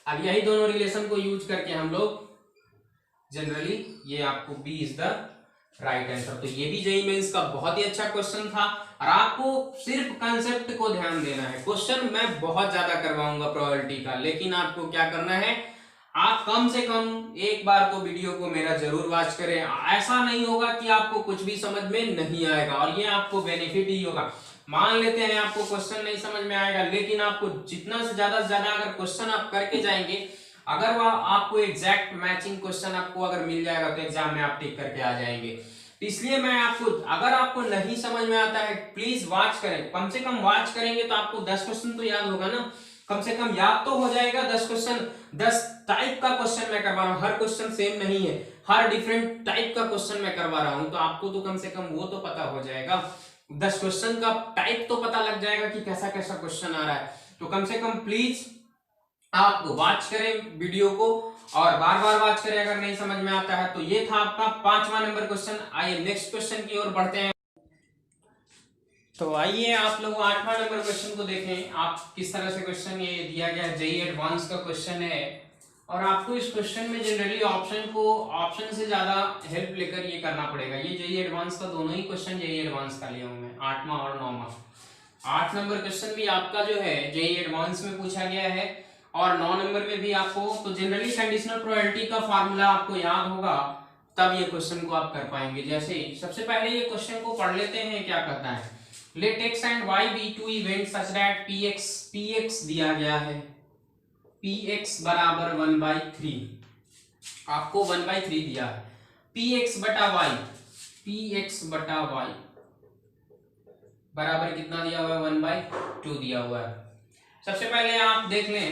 S1: अब यही दोनों रिलेशन को यूज करके हम लोग जनरली ये आपको B is the right answer. तो ये भी जेईई मेंस का बहुत ही अच्छा क्वेश्चन था, और आपको सिर्फ कंसेप्ट को ध्यान देना है। क्वेश्चन मैं बहुत ज्यादा करवाऊंगा प्रोबेबिलिटी का, लेकिन आपको क्या करना है, आप कम से कम एक बार तो वीडियो को मेरा जरूर वॉच करें। ऐसा नहीं होगा कि आपको कुछ भी समझ में नहीं आएगा, और ये आपको बेनिफिट ही होगा। मान लेते हैं आपको क्वेश्चन नहीं समझ में आएगा, लेकिन आपको जितना से ज्यादा अगर क्वेश्चन आप करके जाएंगे, अगर वह आपको एग्जैक्ट मैचिंग क्वेश्चन आपको अगर मिल जाएगा तो एग्जाम में आप टिक करके आ जाएंगे। तो इसलिए मैं आपको, अगर आपको नहीं समझ में आता है प्लीज वॉच करें, कम से कम वॉच करेंगे तो आपको 10 क्वेश्चन तो याद होगा ना, कम से कम याद तो हो जाएगा 10 क्वेश्चन। 10 टाइप का क्वेश्चन मैं करवा रहा हूँ, हर क्वेश्चन सेम नहीं है, हर डिफरेंट टाइप का क्वेश्चन मैं करवा रहा हूँ, तो आपको तो कम से कम वो तो पता हो जाएगा, 10 क्वेश्चन का टाइप तो पता लग जाएगा कि कैसा कैसा क्वेश्चन आ रहा है। तो कम से कम प्लीज आप वॉच करें वीडियो को, और बार बार वॉच करें अगर नहीं समझ में आता है। तो ये था आपका 5वां नंबर क्वेश्चन। आइए नेक्स्ट क्वेश्चन की ओर बढ़ते हैं। तो आइए आप लोग 8वां नंबर क्वेश्चन को देखें, आप किस तरह से क्वेश्चन ये दिया गया है। जेईई एडवांस का क्वेश्चन है, और आपको इस क्वेश्चन में जनरली ऑप्शन से ज्यादा हेल्प लेकर ये करना पड़ेगा। ये जेईई एडवांस का दोनों ही क्वेश्चन जेईई एडवांस का लिया हूं मैं, 8वां और 9वां। 8 नंबर क्वेश्चन भी आपका जो है जेईई एडवांस में पूछा गया है, और 9 नंबर में भी आपको। तो जनरली कंडीशनल प्रोबेबिलिटी का फार्मूला आपको याद होगा, तब ये क्वेश्चन को आप कर पाएंगे। जैसे सबसे पहले ये क्वेश्चन को पढ़ लेते हैं, क्या कहता है। Let x and y be two event such that px दिया गया है, px बराबर 1/3, आपको 1/3 दिया है। px बटा y बराबर कितना दिया हुआ है, 1/2 दिया हुआ है। सबसे पहले आप देख लें,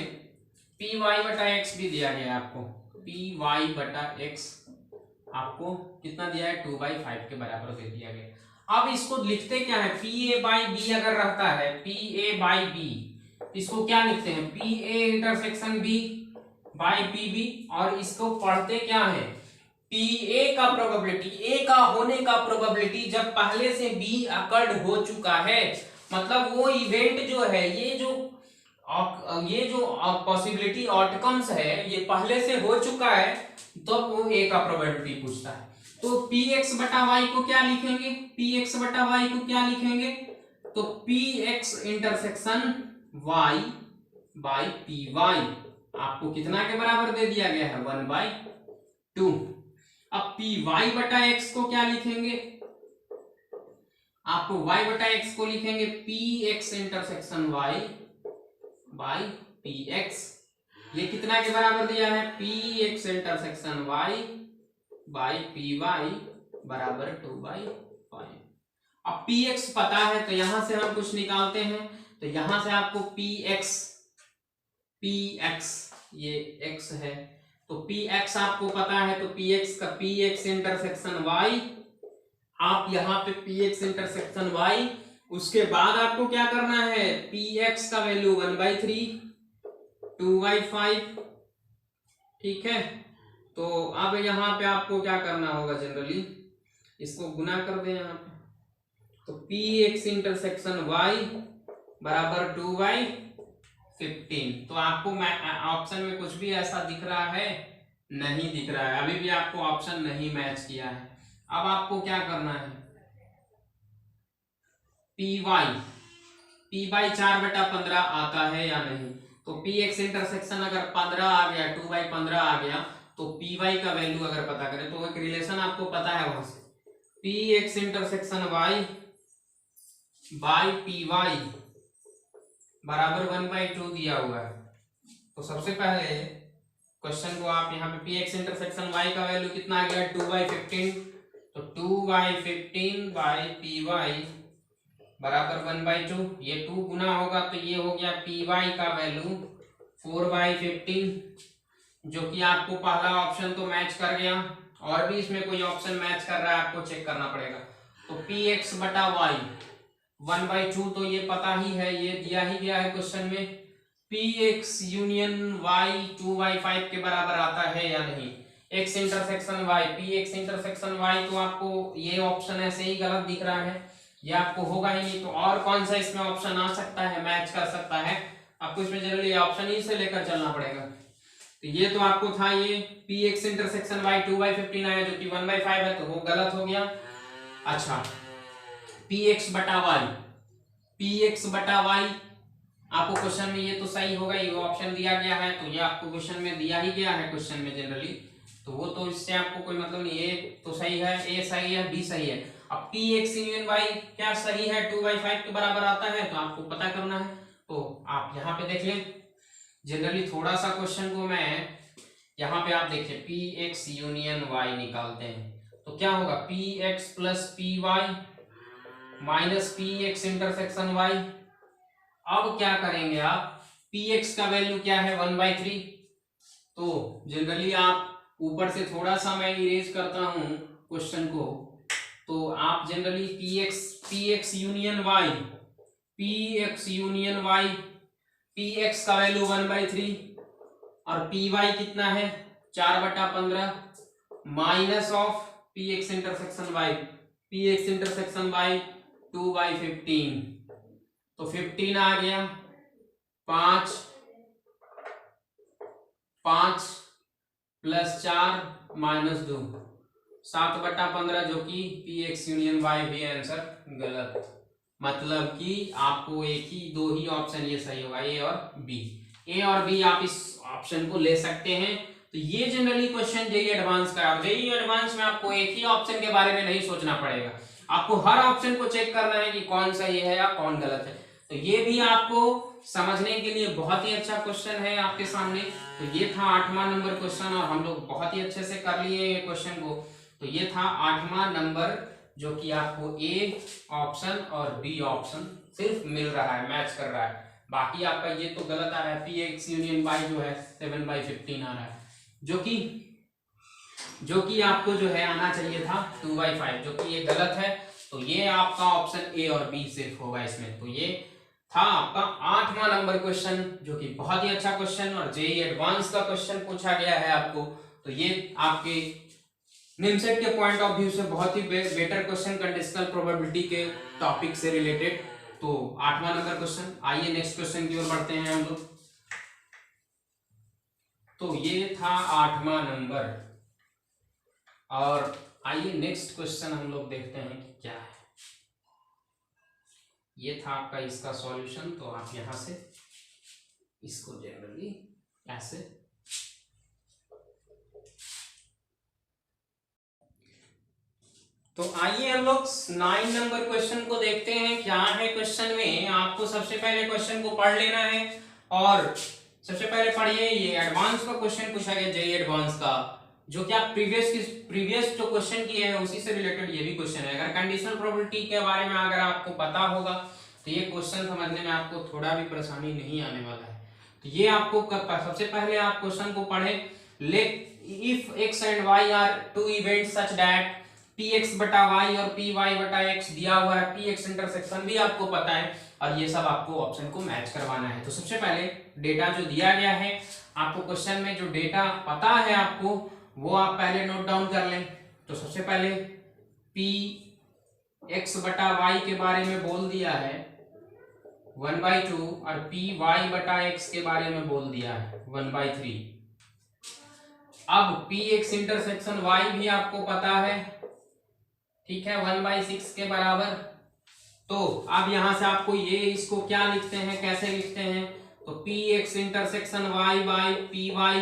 S1: py बटा x भी दिया गया है आपको, py बटा x आपको कितना दिया है, 2/5 के बराबर दे दिया गया। अब इसको लिखते क्या है, PA/B अगर रहता है, PA/B, इसको क्या लिखते हैं, PA इंटरसेक्शन B/PB, और इसको पढ़ते क्या है, पी ए का प्रोबेबिलिटी, ए का होने का प्रोबेबिलिटी जब पहले से बी अकर्ड हो चुका है, मतलब वो इवेंट जो है, ये जो पॉसिबिलिटी आउटकम्स है ये पहले से हो चुका है, तो वो ए का प्रोबेबिलिटी पूछता है। तो पी एक्स बटा वाई को क्या लिखेंगे, पी एक्स बटा वाई को क्या लिखेंगे, तो P X intersection Y by P Y आपको कितना के बराबर दे दिया गया है, 1/2। अब पी वाई बटा एक्स को क्या लिखेंगे, आपको y बटा एक्स को लिखेंगे P X intersection Y by P X. ये कितना के बराबर दिया है, P X intersection Y by P Y बराबर 2/5। अब पी एक्स पता है तो यहां से हम कुछ निकालते हैं, तो यहां से आपको पी एक्स ये x है, तो पी एक्स आपको पता है, तो पी एक्स का पी एक्स इंटरसेक्शन वाई, आप यहाँ पे पी एक्स इंटरसेक्शन वाई, उसके बाद आपको क्या करना है, पी एक्स का वैल्यू 1/3 2/5, ठीक है। तो अब यहाँ पे आपको क्या करना होगा, जनरली इसको गुना कर दे यहाँ पे, तो पी एक्स इंटरसेक्शन वाई बराबर 2/15। तो आपको ऑप्शन में कुछ भी ऐसा दिख रहा है, नहीं दिख रहा है, अभी भी आपको ऑप्शन नहीं मैच किया है। अब आपको क्या करना है, पी वाई 4/15 आता है या नहीं, तो पी एक्स इंटरसेक्शन अगर 15 आ गया, 2/15 आ गया, तो पी वाई का वैल्यू अगर पता करें तो एक रिलेशन आपको पता है वहां से, P X intersection Y by P Y बराबर 1/2 दिया हुआ है। तो सबसे पहले क्वेश्चन को आप यहाँ पे पी एक्स इंटरसेक्शन वाई का वैल्यू कितना आ गया, 2/15, तो 2/15 बाई पी वाई बराबर 1/2, ये 2 गुना होगा तो ये हो गया पी वाई का वैल्यू 4/15, जो कि आपको पहला ऑप्शन तो मैच कर गया, और भी इसमें कोई ऑप्शन मैच कर रहा है आपको चेक करना पड़ेगा। तो पी एक्स बटा वाई 1/2 तो ये पता ही है, ये दिया ही गया है क्वेश्चन में। पी एक्स यूनियन वाई 2/5 के बराबर आता है या नहीं, X intersection Y, P X intersection Y, तो आपको ये ऑप्शन ऐसे ही गलत दिख रहा है, ये आपको होगा ही नहीं, तो और कौन सा इसमें ऑप्शन आ सकता है, मैच कर सकता है, आपको इसमें जनरली ऑप्शन ही से लेकर चलना पड़ेगा। तो ये तो आपको था, ये पी एक्स इंटरसेक्शन वाई 2/15 आया जो कि 1/5 है, तो वो गलत हो गया। अच्छा, पी एक्स बटा वाई आपको क्वेश्चन में, ये तो सही होगा, ये ऑप्शन दिया गया है, तो ये आपको क्वेश्चन में दिया ही गया है क्वेश्चन में जनरली, तो वो तो इससे आपको कोई मतलब नहीं, ए तो सही है, ए सही है, बी सही है। अब पी एक्स यूनियन वाई क्या सही है, 2/5 के बराबर आता है, तो आपको पता करना है, तो आप यहाँ पे देख लें, जनरली थोड़ा सा क्वेश्चन को मैं यहाँ पे आप देखिए पी एक्स यूनियन वाई निकालते हैं, तो क्या होगा, P X plus P Y minus P X intersection Y. अब क्या करेंगे आप, पी एक्स का वैल्यू क्या है 1/3, तो जनरली आप ऊपर से थोड़ा सा मैं इरेज करता हूं क्वेश्चन को, तो आप generally P X union Y P X का वैल्यू 1/3 और पी वाई कितना है 4/15 minus of P X intersection Y 2/15, तो 15 आ गया, 5 प्लस 4 माइनस 2 7/15, जो कि पी एक्स यूनियन वाई भी आंसर गलत, मतलब कि आपको एक ही दो ही ऑप्शन ये सही होगा, ए और बी, ए और बी आप इस ऑप्शन को ले सकते हैं। तो ये जनरली क्वेश्चन जेईई एडवांस का है, और जेईई एडवांस में आपको एक ही ऑप्शन के बारे में नहीं सोचना पड़ेगा, आपको हर ऑप्शन को चेक करना है कि कौन सही है या कौन गलत है। तो ये भी आपको समझने के लिए बहुत ही अच्छा क्वेश्चन है आपके सामने। तो ये था 8वां नंबर क्वेश्चन, और हम लोग बहुत ही अच्छे से कर लिए क्वेश्चन को। तो ये था 8वां नंबर, जो कि आपको ए ऑप्शन और बी ऑप्शन सिर्फ मिल रहा है, मैच कर रहा है, बाकी आपका ये तो गलत आ रहा है, पी एक्स यूनियन वाई जो है 7/15 आ रहा है, जो कि आपको जो है आना चाहिए था 2/5, जो कि ये गलत है। तो ये आपका ऑप्शन ए और बी सिर्फ होगा इसमें। तो ये था आपका 8वां नंबर क्वेश्चन, जो कि बहुत ही अच्छा क्वेश्चन और जेईई एडवांस का क्वेश्चन पूछा गया है आपको। तो ये आपके निमसेट के पॉइंट ऑफ व्यू से बहुत ही बेटर क्वेश्चन कंडीशनल प्रोबेबिलिटी के टॉपिक से रिलेटेड। तो 8वां नंबर क्वेश्चन। आइए नेक्स्ट क्वेश्चन की ओर बढ़ते हैं हम लोग। तो ये था 8वां नंबर, और आइए नेक्स्ट क्वेश्चन हम लोग देखते हैं कि क्या है। ये था आपका इसका सॉल्यूशन। तो आप यहां से इसको जनरली ऐसे, तो आइए हम लोग 9 नंबर क्वेश्चन को देखते हैं क्या है क्वेश्चन में। आपको सबसे पहले क्वेश्चन को पढ़ लेना है, और सबसे पहले पढ़िए ये एडवांस का क्वेश्चन पूछा गया जेई एडवांस का, जो कि आप प्रीवियस जो क्वेश्चन किए हैं उसी से रिलेटेड ये भी क्वेश्चन है। अगर कंडीशनल प्रोबेबिलिटी के बारे में अगर आपको पता होगा तो ये क्वेश्चन समझने में आपको थोड़ा भी परेशानी नहीं आने वाला है। तो ये आपको सबसे पहले आप क्वेश्चन को पढ़े। Let if X and Y are two event such that P X बटा वाई और पी वाई बटा एक्स दिया हुआ है, पी एक्स इंटरसेक्शन भी आपको पता है, और ये सब आपको ऑप्शन को मैच करवाना है। तो सबसे पहले डेटा जो दिया गया है आपको क्वेश्चन में, जो डेटा पता है आपको वो आप पहले नोट डाउन कर लें। तो सबसे पहले पी एक्स बटा वाई के बारे में बोल दिया है 1/2, और पी वाई बटा एक्स के बारे में बोल दिया है 1/3। अब पी एक्स इंटरसेक्शन वाई भी आपको पता है, ठीक है, 1/6 के बराबर। तो अब यहां से आपको ये इसको क्या लिखते हैं, कैसे लिखते हैं, तो P X intersection Y by P Y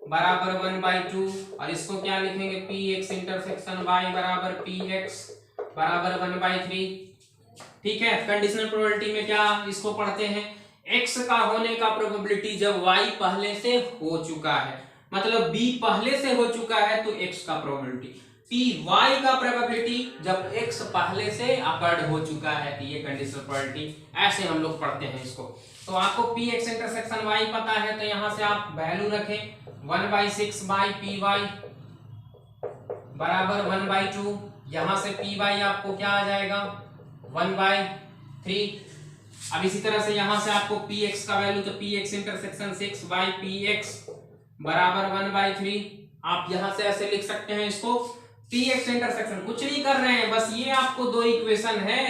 S1: बराबर 1/2, और इसको क्या लिखेंगे, पी एक्स इंटरसेक्शन वाई बराबर पी एक्स बराबर 1/3। ठीक है, कंडीशनल प्रोबेबिलिटी में क्या इसको पढ़ते हैं, एक्स का होने का प्रोबेबिलिटी जब वाई पहले से हो चुका है, मतलब बी पहले से हो चुका है तो एक्स का प्रोबेबिलिटी, पी वाई का प्रोबेबिलिटी जब एक्स पहले से अकर्ड हो चुका है, तो ये कंडीशनल प्रोबेबिलिटी ऐसे हम लोग पढ़ते हैं इसको। तो आपको पी एक्स इंटरसेक्शन वाई पता है, तो यहां से आप वैल्यू रखें 1/6 बाई पी वाई बराबर 1/2। यहां से पी वाई आपको क्या आ जाएगा 1/3। अब इसी तरह से यहां से आपको पी एक्स का वैल्यू, तो P X intersection 6 by P X बराबर 1/3। आप यहां से ऐसे लिख सकते हैं इसको। पी एक्स इंटरसेक्शन कुछ नहीं कर रहे हैं, बस ये आपको दो इक्वेशन है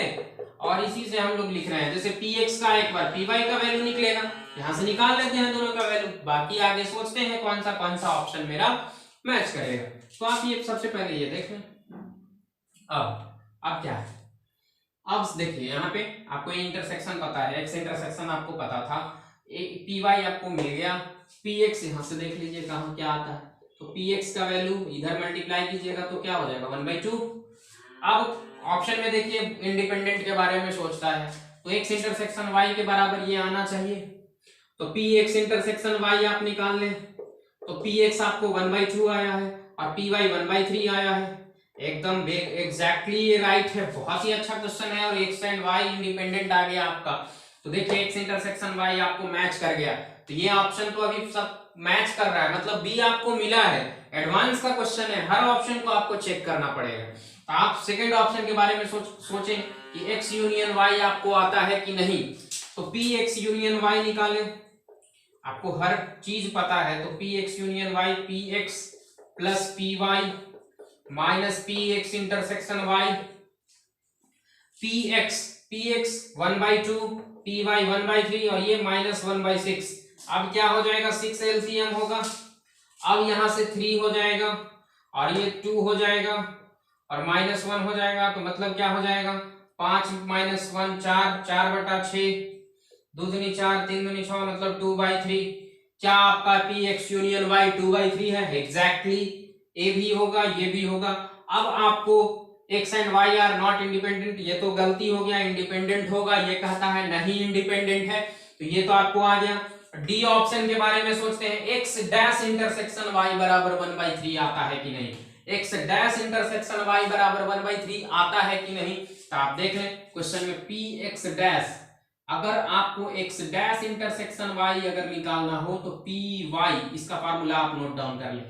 S1: और इसी से हम लोग लिख रहे हैं। जैसे पी एक्स का एक बार पी वाई का वैल्यू निकलेगा, यहां से निकाल लेते हैं दोनों का वैल्यू, बाकी आगे सोचते हैं कौन सा ऑप्शन मेरा मैच करेगा। तो आप ये सबसे पहले ये देख लें। अब क्या है, अब देखिए यहाँ पे आपको ये इंटरसेक्शन पता है, एक्स इंटरसेक्शन आपको पता था, पी वाई आपको मिल गया, पी एक्स यहाँ से देख लीजिए कहाँ क्या आता है, तो पी एक्स का वैल्यू इधर मल्टीप्लाई कीजिएगा तो क्या हो जाएगा 1/2। अब ऑप्शन में देखिए इंडिपेंडेंट के बारे में सोचता है, तो एक्स इंटरसेक्शन वाई के बराबर ये आना चाहिए, तो पी एक्स इंटरसेक्शन वाई आप निकाल लें, तो पी एक्स आपको 1/2 आया है और पी वाई 1/3 आया है। एकदम एग्जैक्टली ये राइट है, बहुत ही अच्छा क्वेश्चन है, और एक्स एंड वाई इंडिपेंडेंट आ गया आपका। तो देखिए एक्स इंटरसेक्शन वाई आपको मैच कर गया, तो ये ऑप्शन तो अभी सब मैच कर रहा है, मतलब बी आपको मिला है। एडवांस का क्वेश्चन है, हर ऑप्शन को आपको चेक करना पड़ेगा। तो आप सेकंड ऑप्शन के बारे में सोचें कि एक्स यूनियन वाई आपको आता है कि नहीं, तो पी एक्स यूनियन वाई निकालें, आपको हर चीज पता है, तो P X union Y P X plus P Y minus P X intersection Y, P X 1/2, P Y 1/3 और ये माइनस 1/6। अब क्या हो जाएगा 6 एलसीएम होगा, अब यहां से 3 हो जाएगा और ये 2 हो जाएगा और -1 हो जाएगा, तो मतलब क्या हो जाएगा 5 - 1 4, 4/6, 2 दूनी 4, 3 दूनी 6, मतलब 2/3। क्या आपका पी एक्स यूनियन वाई 2/3 है, एग्जैक्टली ए भी होगा ये भी होगा। अब आपको X and Y are not independent, ये तो गलती हो गया, इंडिपेंडेंट होगा, ये कहता है नहीं इंडिपेंडेंट है, तो ये तो आपको आ गया। डी ऑप्शन के बारे में सोचते हैं, एक्स डैश इंटरसेक्शन वाई बराबर 1/3 आता है कि नहीं, एक्स डैश इंटरसेक्शन वाई बराबर 1/3 आता है कि नहीं, तो आप देख लें क्वेश्चन में पी एक्स डैश, अगर आपको एक्स डैश इंटरसेक्शन वाई अगर निकालना हो तो पी वाई, इसका फार्मूला आप नोट डाउन कर लें,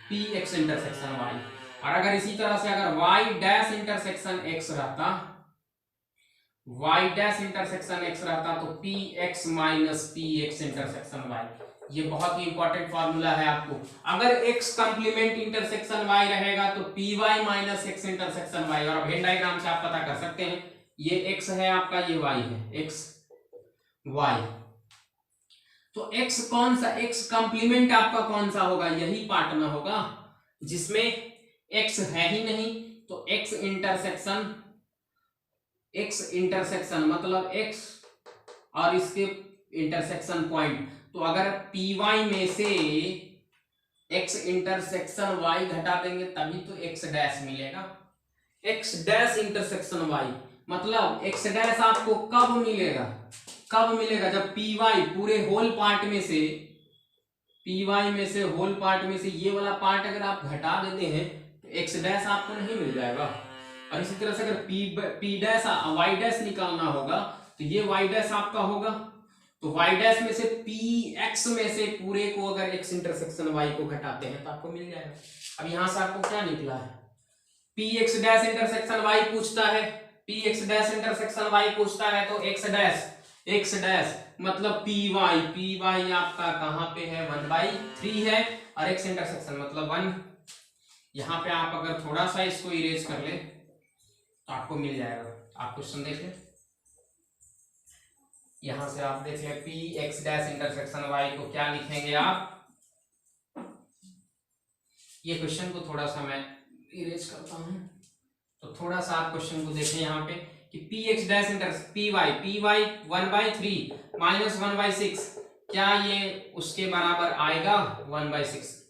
S1: पी एक्स इंटरसेक्शन वाई। और अगर इसी तरह से अगर वाई डैश इंटरसेक्शन एक्स रहता, वाई डैश इंटरसेक्शन एक्स रहता, तो P X minus P X intersection Y, ये बहुत ही इंपॉर्टेंट फॉर्मूला है आपको। अगर x कंप्लीमेंट इंटरसेक्शन y रहेगा तो P Y minus X intersection y, और वेन डायग्राम से आप पता कर सकते हैं ये x है आपका, ये y है, x y। तो x कौन सा, x कंप्लीमेंट आपका कौन सा होगा, यही पार्ट में होगा जिसमें x है ही नहीं। तो x इंटरसेक्शन मतलब x और इसके इंटरसेक्शन पॉइंट। तो अगर पी वाई में से x इंटरसेक्शन y घटा देंगे तभी तो x डैश मिलेगा। x डैश इंटरसेक्शन y मतलब x डैश आपको कब मिलेगा, जब पी वाई पूरे होल पार्ट में से, ये वाला पार्ट अगर आप घटा देते हैं तो x डैश आपको नहीं मिल जाएगा। और इसी तरह से अगर p डैश y डैश निकालना होगा तो ये y डैश आपका होगा। तो y डैश में से px में से पूरे को अगर x इंटरसेक्शन y को घटाते हैं तो आपको मिल जाएगा। अब यहां से आपको क्या निकला है, px डैश इंटरसेक्शन y पूछता है, px डैश इंटरसेक्शन y पूछता है, तो x डैश मतलब py आपका कहां पे है, 1/3 है, और x इंटरसेक्शन मतलब 1। यहां पे आप अगर थोड़ा सा इसको इरेज कर ले तो आपको मिल जाएगा। आप क्वेश्चन देख ले, यहां से आप देख ले px डैश इंटरसेक्शन y को क्या लिखेंगे आप। ये क्वेश्चन को थोड़ा सा मैं इरेज करता हूं, तो थोड़ा सा आप क्वेश्चन को देखें यहाँ पे कि px dash intersection py 1/3 minus 1/6, क्या ये उसके बराबर आएगा 1/6,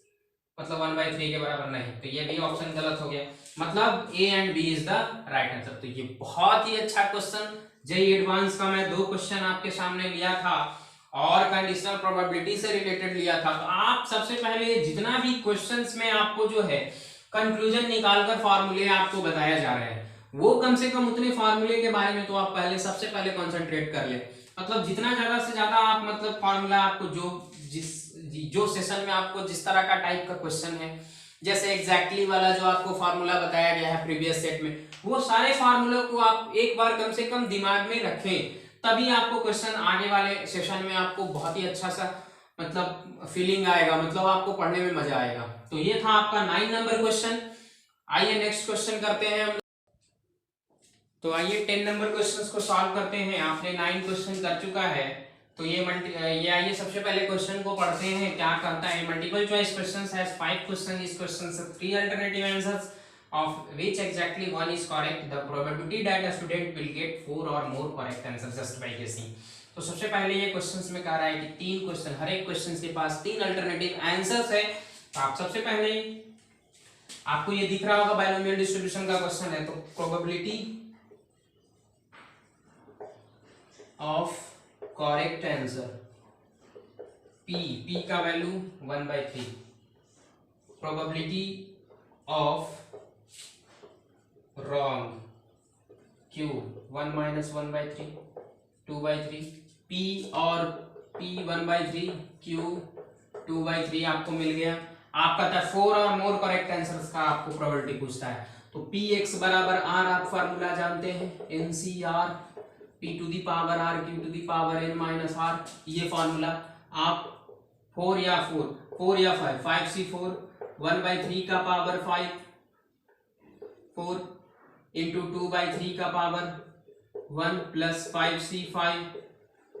S1: मतलब 1/3 के बराबर नहीं, तो ये भी ऑप्शन गलत हो गया। मतलब A and B is the right answer. तो ये बहुत ही अच्छा क्वेश्चन, जेईई एडवांस का मैं 2 क्वेश्चन आपके सामने लिया था और कंडीशनल प्रोबेबिलिटी से रिलेटेड लिया था। तो आप सबसे पहले जितना भी क्वेश्चंस में आपको जो है कंक्लूजन निकालकर फॉर्मूले आपको बताया जा रहे हैं, वो कम से कम उतने फॉर्मूले के बारे में तो आप सबसे पहले कंसंट्रेट कर ले। मतलब जितना ज्यादा से ज्यादा आप मतलब फॉर्मूला आपको जो सेशन में आपको जिस तरह का टाइप का क्वेश्चन है, जैसे एग्जैक्टली वाला जो आपको फार्मूला बताया गया है प्रीवियस सेट में, वो सारे फार्मूलों को आप एक बार कम से कम दिमाग में रखें, तभी आपको क्वेश्चन आगे वाले सेशन में आपको बहुत ही अच्छा सा मतलब फीलिंग आएगा, मतलब आपको पढ़ने में मजा आएगा। तो ये था आपका 9 नंबर क्वेश्चन। आइए नेक्स्ट क्वेश्चन करते हैं हम। तो आइए 10 नंबर क्वेश्चंस को सॉल्व करते हैं। आपने 9 क्वेश्चन कर चुका है, तो ये आइए सबसे पहले क्वेश्चन को पढ़ते हैं। क्या कहता है, multiple choice questions has 5 question, इस क्वेश्चन से 3 alternative answers of which exactly one is correct, the probability that a student will get 4 or more correct answers just by guessing। तो सबसे पहले ये क्वेश्चंस में कह रहा है कि 3 क्वेश्चन, हर एक क्वेश्चन के पास 3 अल्टरनेटिव आंसर्स है। तो आप सबसे पहले आपको ये दिख रहा होगा बाइनोमियल डिस्ट्रीब्यूशन का क्वेश्चन है, तो probability of correct answer p का value 1/3, probability of wrong q 1 - 1/3 2/3, p और p 1/3 q 2/3 आपको मिल गया। आपका था 4 और मोर करेक्ट आंसर्स का आपको प्रोबेबिलिटी पूछता है, तो px बराबर r आप फार्मूला जानते हैं, NCR p to the power r q to the power n minus r, ये फार्मूला आप 4 या 5 5c4 1/3 का पावर 5 4 इंटू 2/3 का पावर 1 प्लस 5c5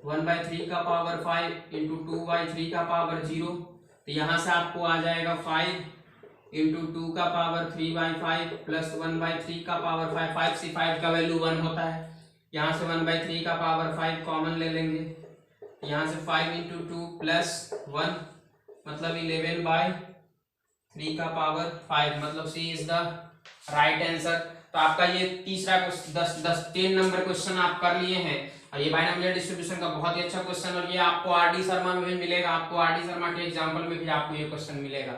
S1: 1/3 का पावर 5 इंटू 2/3 का पावर 0, तो यहाँ से आपको आ जाएगा 5 इंटू 2 का पावर 3/5 प्लस 1/3 का पावर 5, 5c5 का वैल्यू 1 होता है, यहाँ से 1/3 का पावर 5 कॉमन ले लेंगे, यहाँ से 5 इंटू 2 प्लस 1 मतलब 11/3 का पावर 5, मतलब सी इज द राइट आंसर। तो आपका ये तीसरा 10 नंबर क्वेश्चन आप कर लिए हैं, और ये बाइनोमियल डिस्ट्रीब्यूशन का बहुत ही अच्छा क्वेश्चन, और ये आपको आरडी शर्मा में भी मिलेगा, आपको आरडी शर्मा के एग्जांपल में भी आपको ये क्वेश्चन मिलेगा,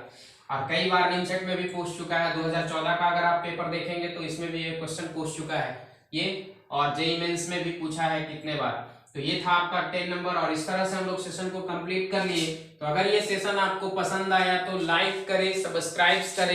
S1: और कई बार निमसेट में भी पूछ चुका है। 2014 का अगर आप पेपर देखेंगे तो इसमें भी ये क्वेश्चन पूछ चुका है ये, और जेईई मेंस में भी पूछा है कितने बार। तो ये था आपका 10 नंबर, और इस तरह से हम लोग सेशन को कंप्लीट कर लिए। तो अगर ये सेशन आपको पसंद आया तो लाइक करें, सब्सक्राइब करें।